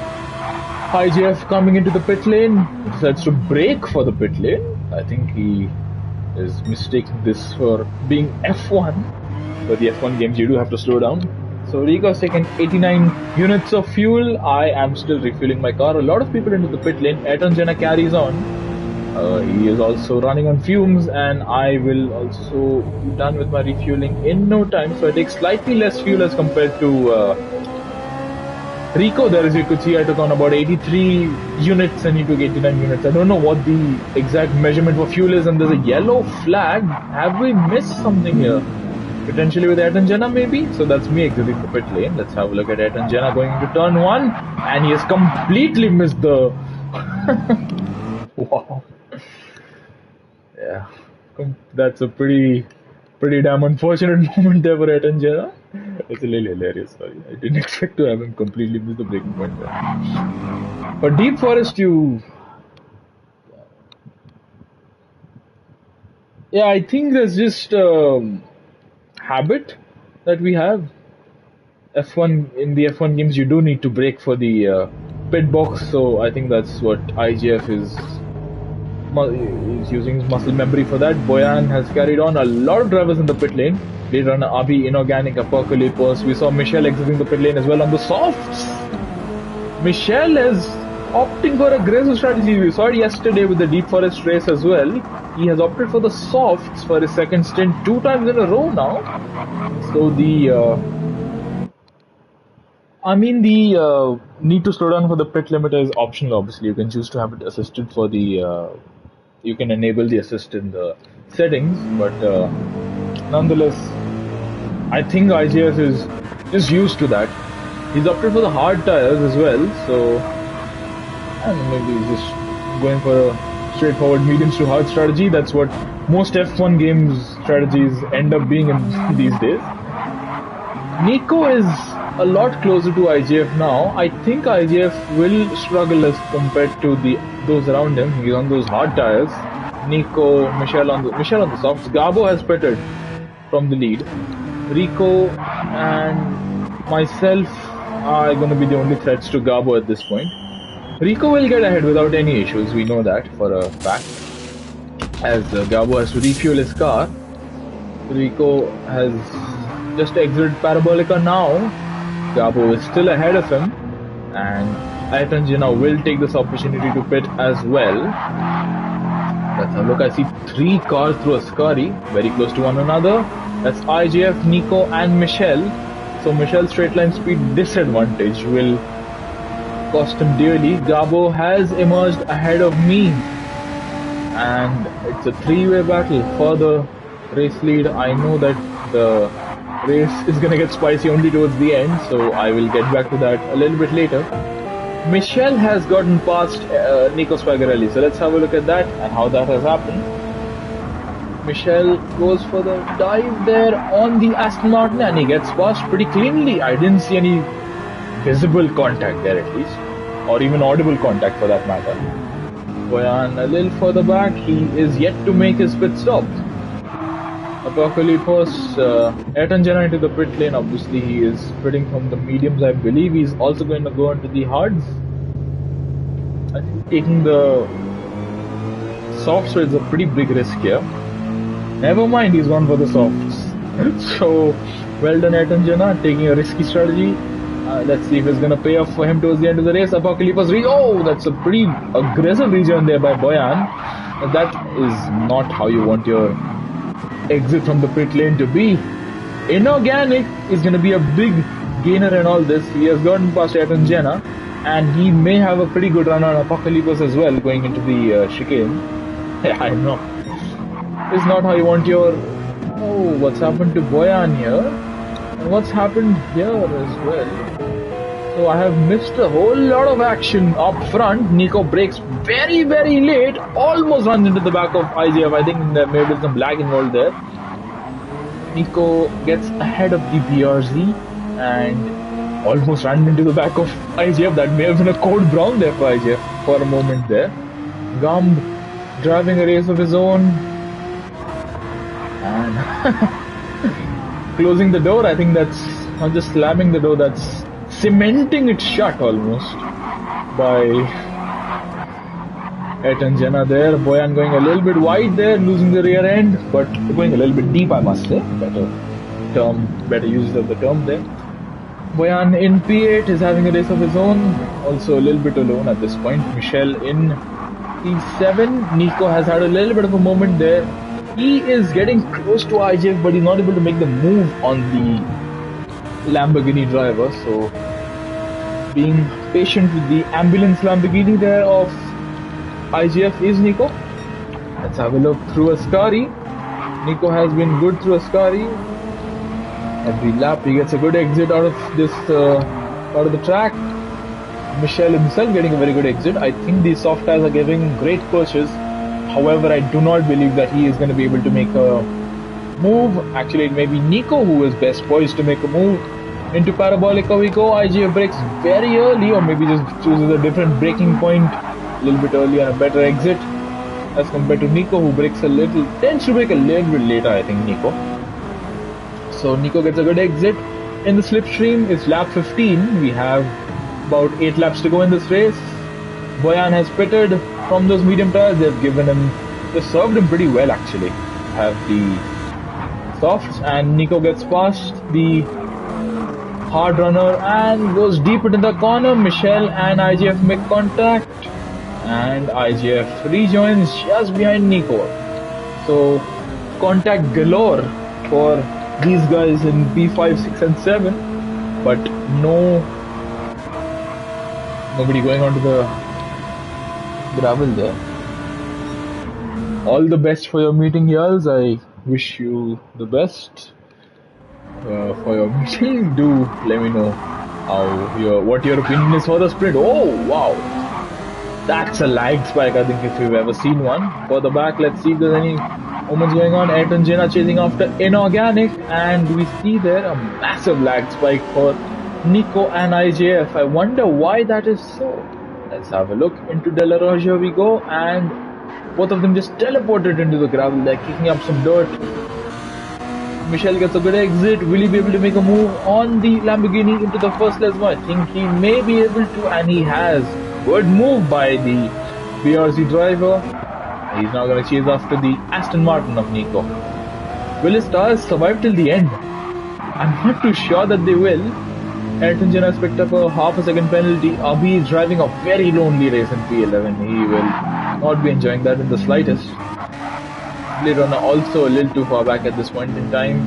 IGF coming into the pit lane. He decides to brake for the pit lane. I think he is mistaking this for being F1. But the F1 games you do have to slow down. So Rico has taken 89 units of fuel. I am still refueling my car. A lot of people into the pit lane. Ayrton Senna carries on. He is also running on fumes, and I will also be done with my refueling in no time. So I take slightly less fuel as compared to Rico. There, as you could see, I took on about 83 units and he took 89 units. I don't know what the exact measurement for fuel is, and there's a yellow flag. Have we missed something here? Potentially with Ayrton Senna maybe? So that's me exiting the pit lane. Let's have a look at Ayrton Senna going into turn 1, and he has completely missed the... Wow. Yeah, that's a pretty damn unfortunate moment there for Ayrton Senna. It's a little hilarious, sorry. I didn't expect to have him completely miss the braking point there. But Deep Forest, yeah, I think there's just habit that we have. F1, in the F1 games, you do need to brake for the pit box, so I think that's what IGF is using his muscle memory for that. Boyan has carried on. A lot of drivers in the pit lane. Blade Runner, Abi, Inorganic, Apocalypse. We saw Michelle exiting the pit lane as well on the softs. Michelle is opting for aggressive strategy. We saw it yesterday with the Deep Forest race as well. He has opted for the softs for his second stint 2 times in a row now. So the need to slow down for the pit limiter is optional. Obviously, you can choose to have it assisted for the. You can enable the assist in the settings, but nonetheless, I think IGF is just used to that. He's opted for the hard tires as well, so I don't know, maybe he's just going for a straightforward mediums to hard strategy. That's what most F1 games strategies end up being in these days. Nico is a lot closer to IGF now. I think IGF will struggle as compared to those around him. He's on those hard tires. Nico, Michelle on the softs. Gabo has pitted from the lead. Rico and myself are going to be the only threats to Gabo at this point. Rico will get ahead without any issues. We know that for a fact. As Gabo has to refuel his car. Rico has just exited Parabolica now. Gabo is still ahead of him, and Ayrton Senna will take this opportunity to pit as well. Let's have a look. I see 3 cars through a scurry, very close to one another. That's IGF, Nico and Michelle. So Michelle's straight line speed disadvantage will cost him dearly. Gabo has emerged ahead of me, and it's a 3-way battle for the race lead. I know that the race is gonna get spicy only towards the end, so I will get back to that a little bit later. Michelle has gotten past Nico Spagarelli, so let's have a look at that and how that has happened. Michelle goes for the dive there on the Aston Martin, and he gets past pretty cleanly. I didn't see any visible contact there at least, or even audible contact for that matter. Boyan a little further back, he is yet to make his pit stop. Apocalypse, Ayrton Senna into the pit lane. Obviously, he is pitting from the mediums. I believe he's also going to go into the hards. I think taking the softs is a pretty big risk here. Never mind, he's gone for the softs. So, well done, Ayrton Senna, taking a risky strategy. Let's see if it's going to pay off for him towards the end of the race. Apocalypse, oh, that's a pretty aggressive region there by Boyan. That is not how you want your exit from the pit lane to be. Inorganic is going to be a big gainer in all this. He has gotten past Ayrton Senna. and he may have a pretty good run on Apocalypse as well going into the chicane. Yeah, I know. It's not how you want your... Oh, what's happened to Boyan here? And what's happened here as well? So I have missed a whole lot of action up front. Nico brakes very, very late. Almost runs into the back of IGF. I think there may be some lag involved there. Nico gets ahead of the BRZ and almost ran into the back of IGF. That may have been a code brown there for IGF for a moment there. Gumb driving a race of his own. And closing the door. I think that's not just slamming the door, that's cementing it shut almost by Ayrton Senna there. Boyan going a little bit wide there, losing the rear end, but going a little bit deep, I must say. Better use of the term there. Boyan in P8 is having a race of his own, also a little bit alone at this point. Michel in P7. Nico has had a little bit of a moment there. He is getting close to IGF, but he's not able to make the move on the Lamborghini driver, so being patient with the ambulance Lamborghini there of IGF is Nico. Let's have a look through Ascari. Nico has been good through Ascari. Every lap he gets a good exit out of this part of the track. Michel himself getting a very good exit. I think these soft tires are giving great pushes. However, I do not believe that he is going to be able to make a move. Actually, it may be Nico who is best poised to make a move. Into Parabolica we go. IGF brakes very early, or maybe just chooses a different braking point a little bit earlier and a better exit as compared to Nico, who tends to brake a little bit later, I think, Nico. So Nico gets a good exit. In the slipstream, it's lap 15. We have about 8 laps to go in this race. Boyan has pitted from those medium tires. They've served him pretty well actually. Have the softs, and Nico gets past the hard runner and goes deep into the corner. Michel and IGF make contact, and IGF rejoins just behind Nico. So contact galore for these guys in P5, 6 and 7, but nobody going onto the gravel there. All the best for your meeting, Yals. I wish you the best for your meeting. Do let me know what your opinion is for the sprint. Oh wow, that's a lag spike, I think, if you've ever seen one. Further back, let's see if there's any moments going on. Ayrton Senna chasing after Inorganic, and we see there a massive lag spike for Nico and IJF. I wonder why that is so. Let's have a look. Into De La Roche we go, and both of them just teleported into the gravel. They're kicking up some dirt. Michel gets a good exit. Will he be able to make a move on the Lamborghini into the first lesmo? I think he may be able to, and he has. Good move by the BRZ driver. He's now going to chase after the Aston Martin of Nico. Will his tires survive till the end? I'm not too sure that they will. Ayrton Senna has picked up a half a second penalty. Abhi is driving a very lonely race in P11. He will not be enjoying that in the slightest. Blade Runner also a little too far back at this point in time.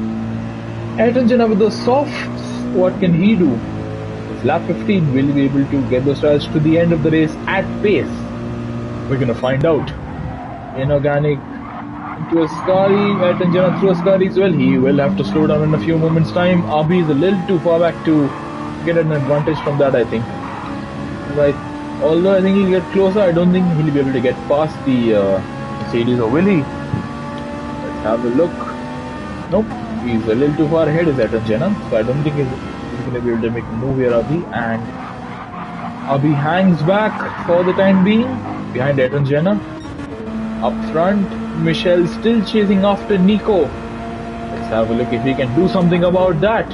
Ayrton Senna with the softs. What can he do? It's lap 15. Will he be able to get those tires to the end of the race at pace? We're going to find out. Inorganic into Ascari. Ayrton Senna through Ascari as well. He will have to slow down in a few moments' time. Abhi is a little too far back to get an advantage from that, I think. Right. Although I think he'll get closer, I don't think he'll be able to get past the Mercedes, or will he? Let's have a look. Nope, he's a little too far ahead, is Ayrton Senna, so I don't think he's going to be able to make a move here, Abhi. And Abhi hangs back for the time being behind Ayrton Senna. Up front, Michel still chasing after Nico. Let's have a look if he can do something about that.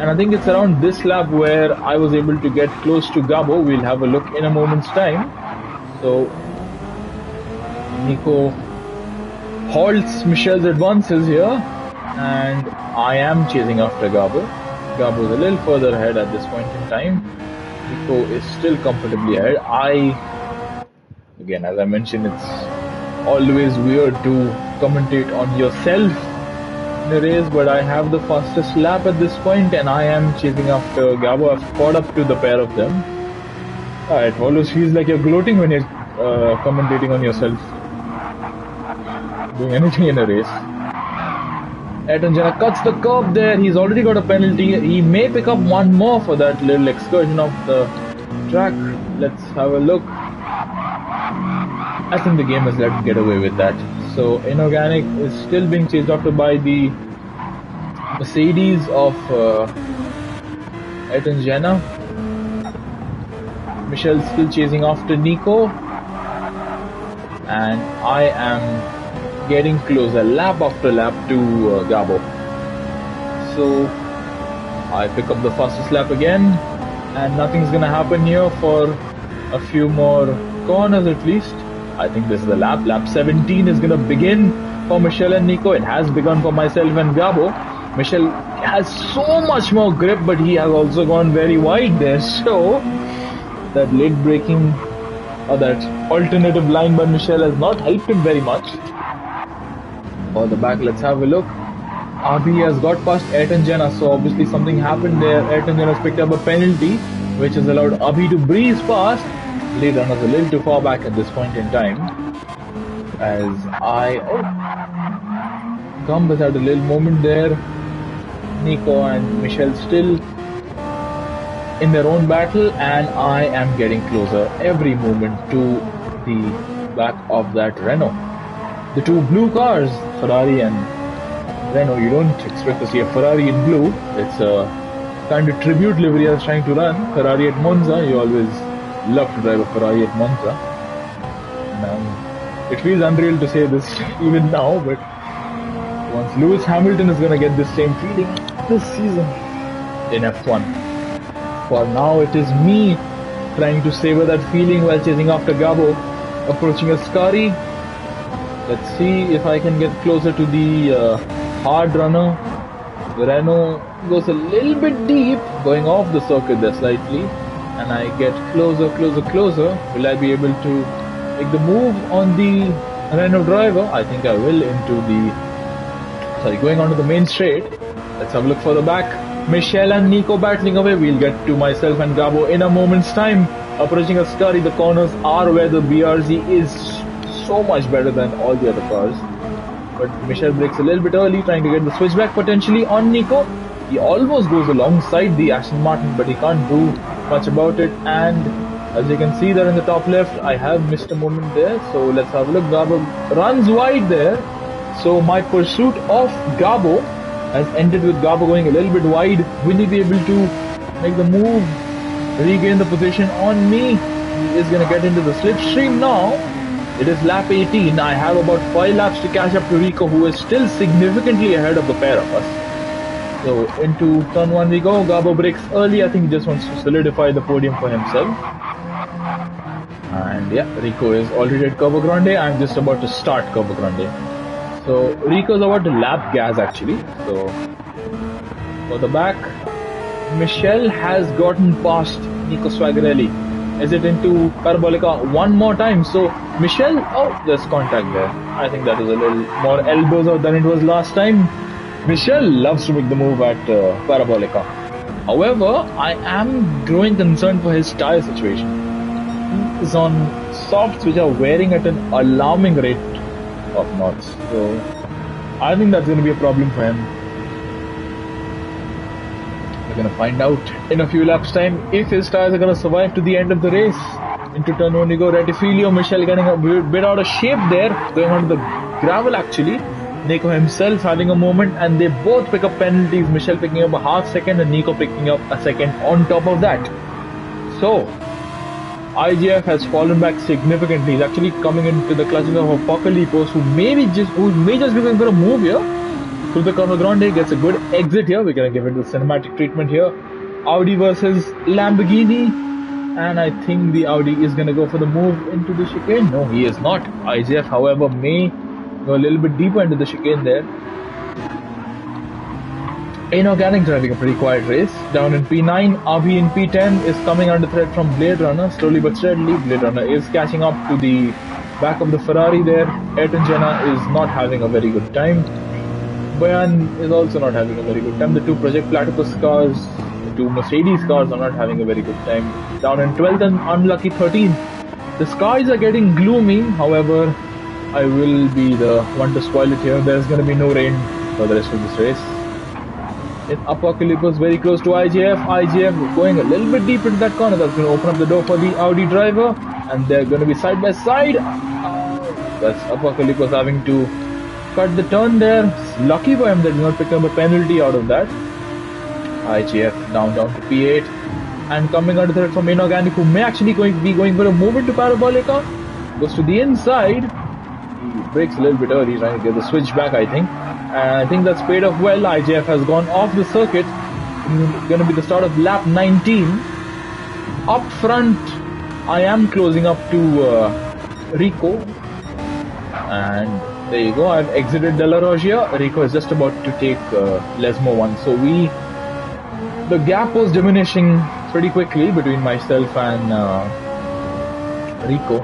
And I think it's around this lap where I was able to get close to Gabo. We'll have a look in a moment's time. So Nico halts Michel's advances here, and I am chasing after Gabo. Gabo is a little further ahead at this point in time. Nico is still comfortably ahead. Again, as I mentioned, it's always weird to commentate on yourself in a race, but I have the fastest lap at this point, and I am chasing after Gabo. I've caught up to the pair of them. It always feels like you're gloating when you're commentating on yourself. Doing anything in a race. Ayrton Senna cuts the curb there. He's already got a penalty. He may pick up one more for that little excursion of the track. Let's have a look. I think the game has let him get away with that. So Inorganic is still being chased after by the Mercedes of Ayrton Senna. Michel still chasing after Nico. And I am getting closer lap after lap to Gabo. So I pick up the fastest lap again, and nothing's gonna happen here for a few more corners at least. I think this is the lap. Lap 17 is gonna begin for Michel and Nico. It has begun for myself and Gabo. Michel has so much more grip, but he has also gone very wide there. So that late braking or that alternative line by Michel has not helped him very much. For the back, let's have a look. RB has got past Ayrton Senna, so obviously something happened there. Ayrton Senna has picked up a penalty, which has allowed RB to breeze past. Lead runners a little too far back at this point in time. As Gumb has had a little moment there. Nico and Michel still in their own battle, and I am getting closer every moment to the back of that Renault. The two blue cars, Ferrari and Renault. You don't expect to see a Ferrari in blue. It's a kind of tribute livery I was trying to run. Ferrari at Monza. You always love to drive a Ferrari at Monza. And, it feels unreal to say this even now, but once Lewis Hamilton is going to get this same feeling this season in F1. For now, it is me trying to savor that feeling while chasing after Gabo, approaching a Ascari. Let's see if I can get closer to the hard runner. The Renault goes a little bit deep, going off the circuit there slightly, and I get closer. Will I be able to make the move on the Renault driver? I think I will going onto the main straight. Let's have a look for the back. Michel and Nico battling away. We'll get to myself and Gabo in a moment's time. Approaching Ascari, the corners are where the BRZ is so much better than all the other cars. But Michel breaks a little bit early, trying to get the switchback potentially on Nico. He almost goes alongside the Aston Martin, but he can't do much about it. And as you can see there in the top left, I have missed a moment there. So let's have a look. Gabo runs wide there. So my pursuit of Gabo has ended with Gabo going a little bit wide. Will he be able to make the move, regain the position on me? He is going to get into the slipstream now. It is lap 18. I have about 5 laps to catch up to Rico, who is still significantly ahead of the pair of us. So into turn 1 we go. Gabo breaks early. I think he just wants to solidify the podium for himself. And yeah, Rico is already at Curva Grande. I'm just about to start Curva Grande. So Rico is about to lap gas actually. So for the back, Michel has gotten past Nico Swagarelli. Is it into Parabolica one more time? So Michel, there's contact there. I think that is a little more elbows out than it was last time. Michel loves to make the move at Parabolica. However, I am growing concerned for his tyre situation. He is on softs which are wearing at an alarming rate of knots. So I think that's going to be a problem for him. We're going to find out in a few laps time if his tyres are going to survive to the end of the race. Into turn 1 we go. Rettifilio, Michel getting a bit out of shape there, going onto the gravel actually. Nico himself having a moment, and they both pick up penalties. Michel picking up a half second and Nico picking up a second on top of that. So IGF has fallen back significantly. He's actually coming into the clutches of Apocalypse, who may just be going for a move here through the Curva Grande. Gets a good exit here. We're going to give it the cinematic treatment here. Audi versus Lamborghini, and I think the Audi is going to go for the move into the chicane. No, he is not. IGF, however, may go a little bit deeper into the chicane there. Inorganic driving a pretty quiet race. Down in P9, RB in P10 is coming under threat from Blade Runner. Slowly but steadily, Blade Runner is catching up to the back of the Ferrari there. Ayrton Senna is not having a very good time. Boyan is also not having a very good time. The two Project Platypus cars The two Mercedes cars are not having a very good time. Down in 12th and unlucky 13th. The skies are getting gloomy, however, I will be the one to spoil it here. There's going to be no rain for the rest of this race. In Apocalypse, very close to IJF. IJF going a little bit deep into that corner. That's going to open up the door for the Audi driver. And they're going to be side by side. That's Apocalypse having to cut the turn there. Lucky for him that did not pick up a penalty out of that. IJF down to P8. And coming out of third from Inorganic, who may actually be going for a move into Parabolica. Goes to the inside. He breaks a little bit early, trying to get the switch back, I think. And I think that's paid off well. IJF has gone off the circuit. It's going to be the start of lap 19. Up front, I am closing up to Rico. And there you go. I've exited De La Rogia. Rico is just about to take Lesmo 1. So the gap was diminishing pretty quickly between myself and Rico.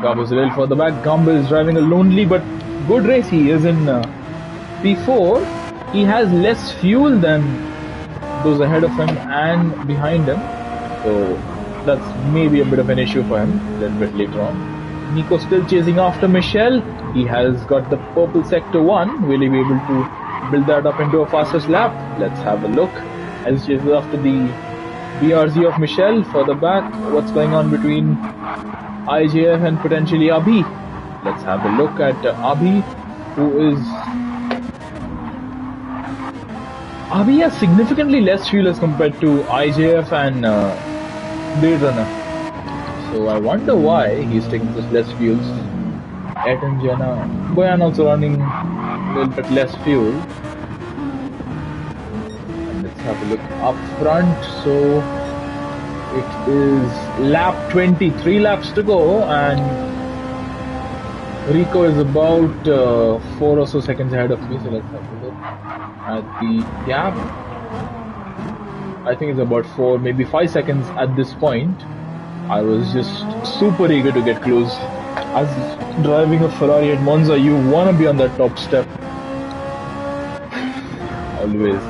Gamba is a little further back. Gamba is driving a lonely but good race. He is in P4. He has less fuel than those ahead of him and behind him. So that's maybe a bit of an issue for him a little bit later on. Nico still chasing after Michel. He has got the purple sector 1. Will he be able to build that up into a fastest lap? Let's have a look. As he chases after the BRZ of Michel further back. What's going on between IJF and potentially Abhi? Let's have a look at Abhi, who is... Abhi has significantly less fuel as compared to IJF and Blade Runner. So I wonder why he's taking this less fuels. Ed and Jenna, Boyan also running a little bit less fuel. And let's have a look up front. So it is lap 20, 3 laps to go, and Rico is about 4 or so seconds ahead of me. So let's have a look at the gap. I think it's about 4, maybe 5 seconds at this point. I was just super eager to get close. As driving a Ferrari at Monza, you want to be on that top step. Always.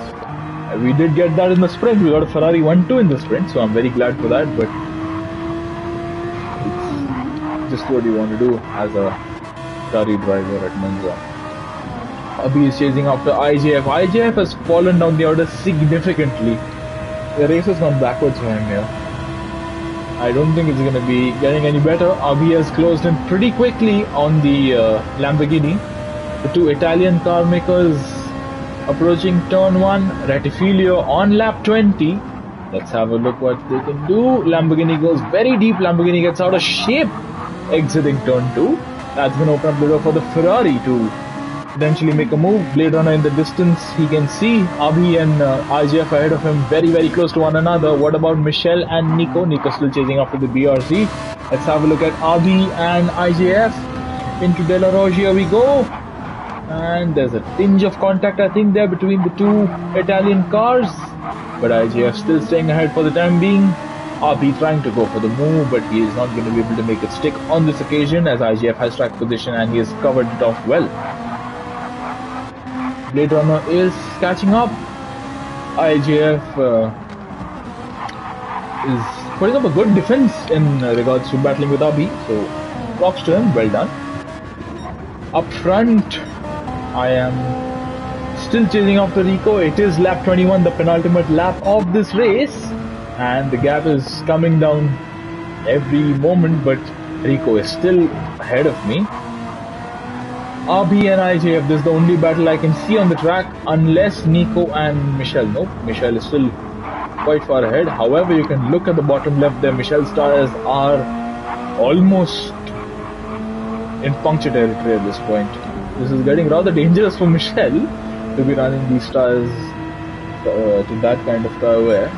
We did get that in the sprint. We got a Ferrari 1-2 in the sprint, so I'm very glad for that. But it's just what you want to do as a Ferrari driver at Monza. Abhi is chasing after IJF. IJF has fallen down the order significantly. The race has gone backwards for him here. I don't think it's going to be getting any better. Abhi has closed in pretty quickly on the Lamborghini. The two Italian car makers approaching turn 1. Rettifilio on lap 20. Let's have a look what they can do. Lamborghini goes very deep. Lamborghini gets out of shape exiting turn 2. That's going to open up the door for the Ferrari to potentially make a move. Blade Runner in the distance, he can see Abhi and IJF ahead of him, very very close to one another. What about Michel and Nico? Nico still chasing after the BRZ. Let's have a look at Abhi and IJF. Into De La Rogia we go, and there's a tinge of contact I think there between the two Italian cars, but IJF still staying ahead for the time being. Abhi trying to go for the move, but he is not going to be able to make it stick on this occasion as IJF has track position and he has covered it off well. Blade Runner is catching up. IJF is putting up a good defense in regards to battling with Abhi, so props to him, well done. Up front, I am still chasing after Rico. It is lap 21, the penultimate lap of this race, and the gap is coming down every moment, but Rico is still ahead of me. Abhi and IJF, this is the only battle I can see on the track, unless Nico and Michel. Nope, Michel is still quite far ahead. However, you can look at the bottom left there. Michel's tires are almost in puncture territory at this point. This is getting rather dangerous for Michel to be running these tires to that kind of tire wear.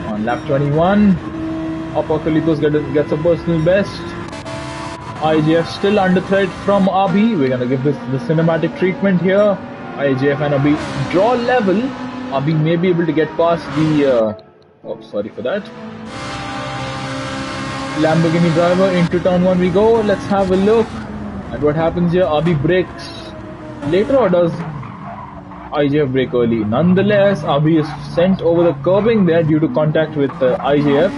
On lap 21, Apocalypse gets a personal best. IJF still under threat from Abhi. We're gonna give this the cinematic treatment here. IJF and Abhi draw level. Abhi may be able to get past the oh, sorry for that. Lamborghini driver into turn 1 we go. Let's have a look at what happens here. Abhi brakes later, or does IJF brake early. Nonetheless, Abhi is sent over the curbing there due to contact with IJF.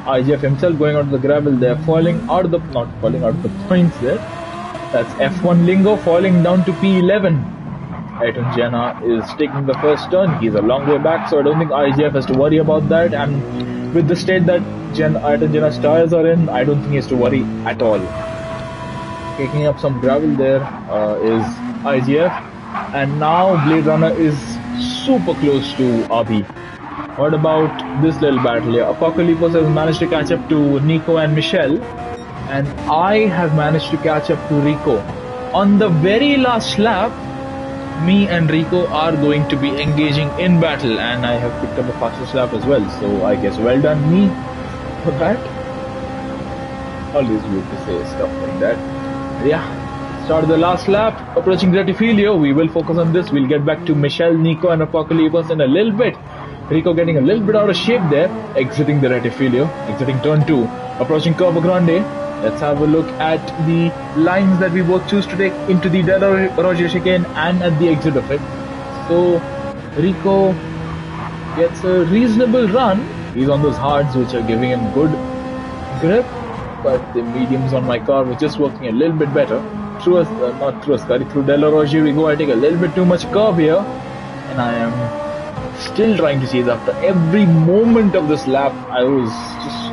IJF himself going out of the gravel there, not falling out of the points there. That's F1 lingo, falling down to P11. Ayrton Senna is taking the first turn. He's a long way back, so I don't think IJF has to worry about that. And with the state that Ayrton Senna's tires are in, I don't think he has to worry at all. Kicking up some gravel there is IJF, and now Blade Runner is super close to Abhi. What about this little battle here? Apocalypse has managed to catch up to Nico and Michelle, and I have managed to catch up to Rico. On the very last lap, me and Rico are going to be engaging in battle, and I have picked up a fastest lap as well, so I guess well done me for that. Always good to say stuff like that. Yeah, started the last lap, approaching Gratifilio. We will focus on this. We'll get back to Michelle, Nico and Apocalypse in a little bit. Rico getting a little bit out of shape there, exiting the Gratifilio, exiting turn 2, approaching Curva Grande. Let's have a look at the lines that we both choose to take into the Della Roger chicane and at the exit of it. So Rico gets a reasonable run. He's on those hards which are giving him good grip, but the mediums on my car were just working a little bit better. Through Della Roger we go. I take a little bit too much curve here, and I am still trying to chase after every moment of this lap. I was just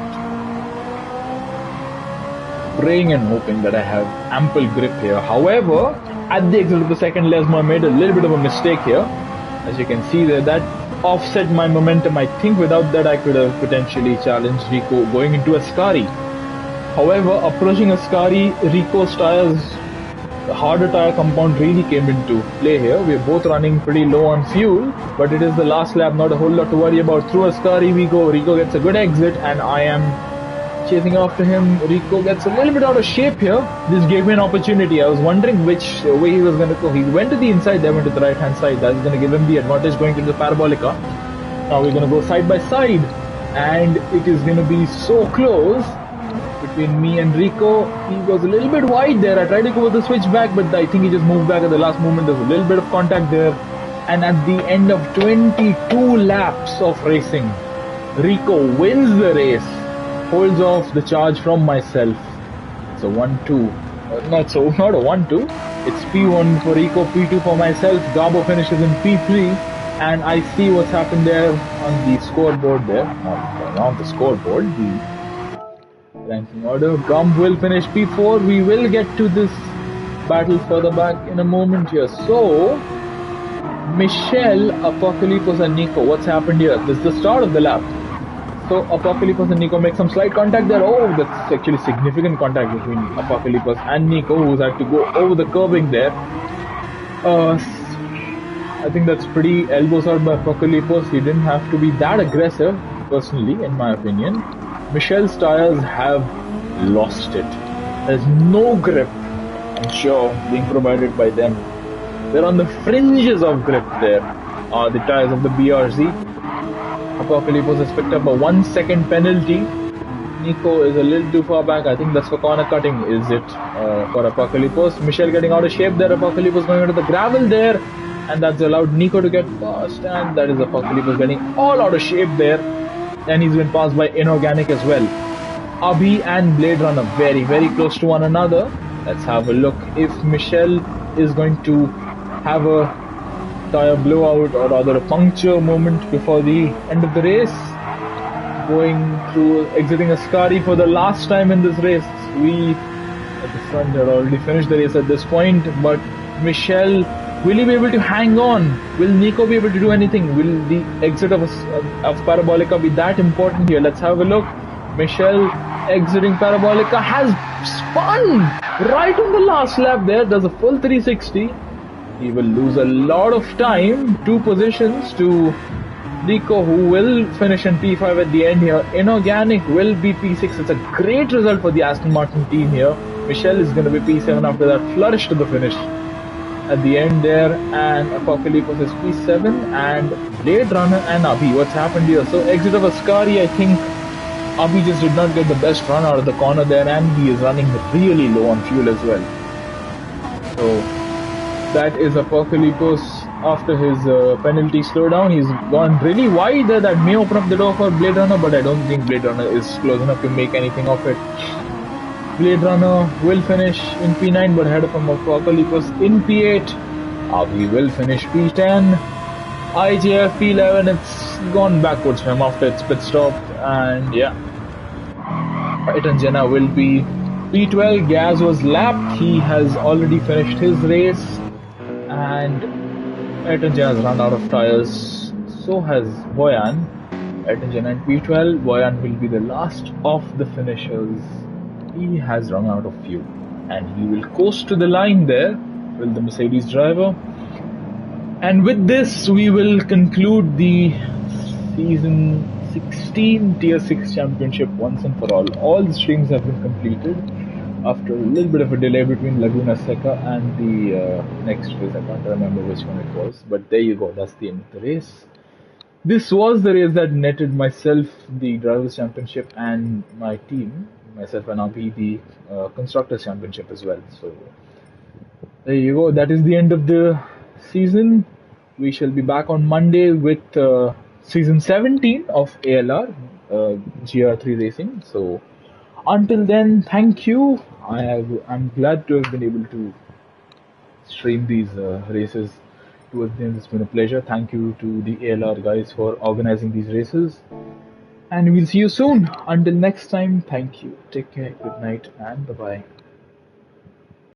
praying and hoping that I have ample grip here. However, at the exit of the second Lesmo, I made a little bit of a mistake here. As you can see there, that offset my momentum. I think without that I could have potentially challenged Rico going into Ascari. However, approaching Ascari, Rico's tires, the harder tire compound really came into play here. We're both running pretty low on fuel, but it is the last lap, not a whole lot to worry about. Through Ascari we go. Rico gets a good exit, and I am chasing after him. Rico gets a little bit out of shape here. This gave me an opportunity. I was wondering which way he was going to go. He went to the inside, then went to the right hand side. That's going to give him the advantage going to the Parabolica. Now we're going to go side by side, and it is going to be so close between me and Rico. He was a little bit wide there. I tried to go with the switchback, but I think he just moved back at the last moment. There's a little bit of contact there, and at the end of 22 laps of racing, Rico wins the race, holds off the charge from myself. It's a 1-2. Not a 1-2. It's P1 for Rico, P2 for myself. Gabo finishes in P3, and I see what's happened there on the scoreboard there. Not on the scoreboard, the ranking order. Gump will finish P4. We will get to this battle further back in a moment here. So, Michelle, Apocalypse and Nico, what's happened here? This is the start of the lap. So Apocalypse and Nico make some slight contact there. Oh, that's actually significant contact between Apocalypse and Nico, who's had to go over the curbing there. I think that's pretty elbows out by Apocalypse. He didn't have to be that aggressive, personally, in my opinion. Michelle's tires have lost it. There's no grip, I'm sure, being provided by them. They're on the fringes of grip there. The tires of the BRZ. Apocalypse has picked up a 1 second penalty. Nico is a little too far back. I think that's for corner cutting, is it, for Apocalypse. Michelle getting out of shape there. Apocalypse going into the gravel there, and that's allowed Nico to get past, and that is Apocalypse getting all out of shape there, and he's been passed by Inorganic as well. Abhi and Blade Runner very, very close to one another. Let's have a look if Michelle is going to have a tire blowout or rather a puncture moment before the end of the race. Going through, exiting Ascari for the last time in this race. We at the front had already finished the race at this point, but Michelle, will he be able to hang on? Will Nico be able to do anything? Will the exit of Parabolica be that important here? Let's have a look. Michelle exiting Parabolica has spun right on the last lap there, does a full 360. He will lose a lot of time, 2 positions to Nico, who will finish in P5 at the end here. Inorganic will be P6. It's a great result for the Aston Martin team here. Michelle is going to be P7 after that flourish to the finish at the end there, and Apocalypse is P7, and Blade Runner and Abhi. What's happened here? So exit of Ascari, I think Abhi just did not get the best run out of the corner there, and he is running really low on fuel as well. So that is Apocalypse after his penalty slowdown. He's gone really wide there. That may open up the door for Blade Runner, but I don't think Blade Runner is close enough to make anything of it. Blade Runner will finish in P9, but ahead of him Apocalypse in P8. We will finish P10. IJF P11, it's gone backwards for him after its pit stop, and yeah. Ayrton Senna will be P12. Gaz was lapped. He has already finished his race, and Ayrton Senna has run out of tires. So has Boyan. Ayrton Senna in P12. Boyan will be the last of the finishers. He has run out of fuel, and he will coast to the line there with the Mercedes driver. And with this, we will conclude the season 16 Tier 6 Championship once and for all. All the streams have been completed after a little bit of a delay between Laguna Seca and the next race. I can't remember which one it was, but there you go. That's the end of the race. This was the race that netted myself the Drivers' Championship and my team, myself and RP, the Constructors' Championship as well. So there you go. That is the end of the season. We shall be back on Monday with season 17 of ALR GR3 Racing. So until then, thank you. I'm glad to have been able to stream these races towards the end. It's been a pleasure. Thank you to the ALR guys for organizing these races. And we'll see you soon. Until next time, thank you. Take care, good night, and bye-bye.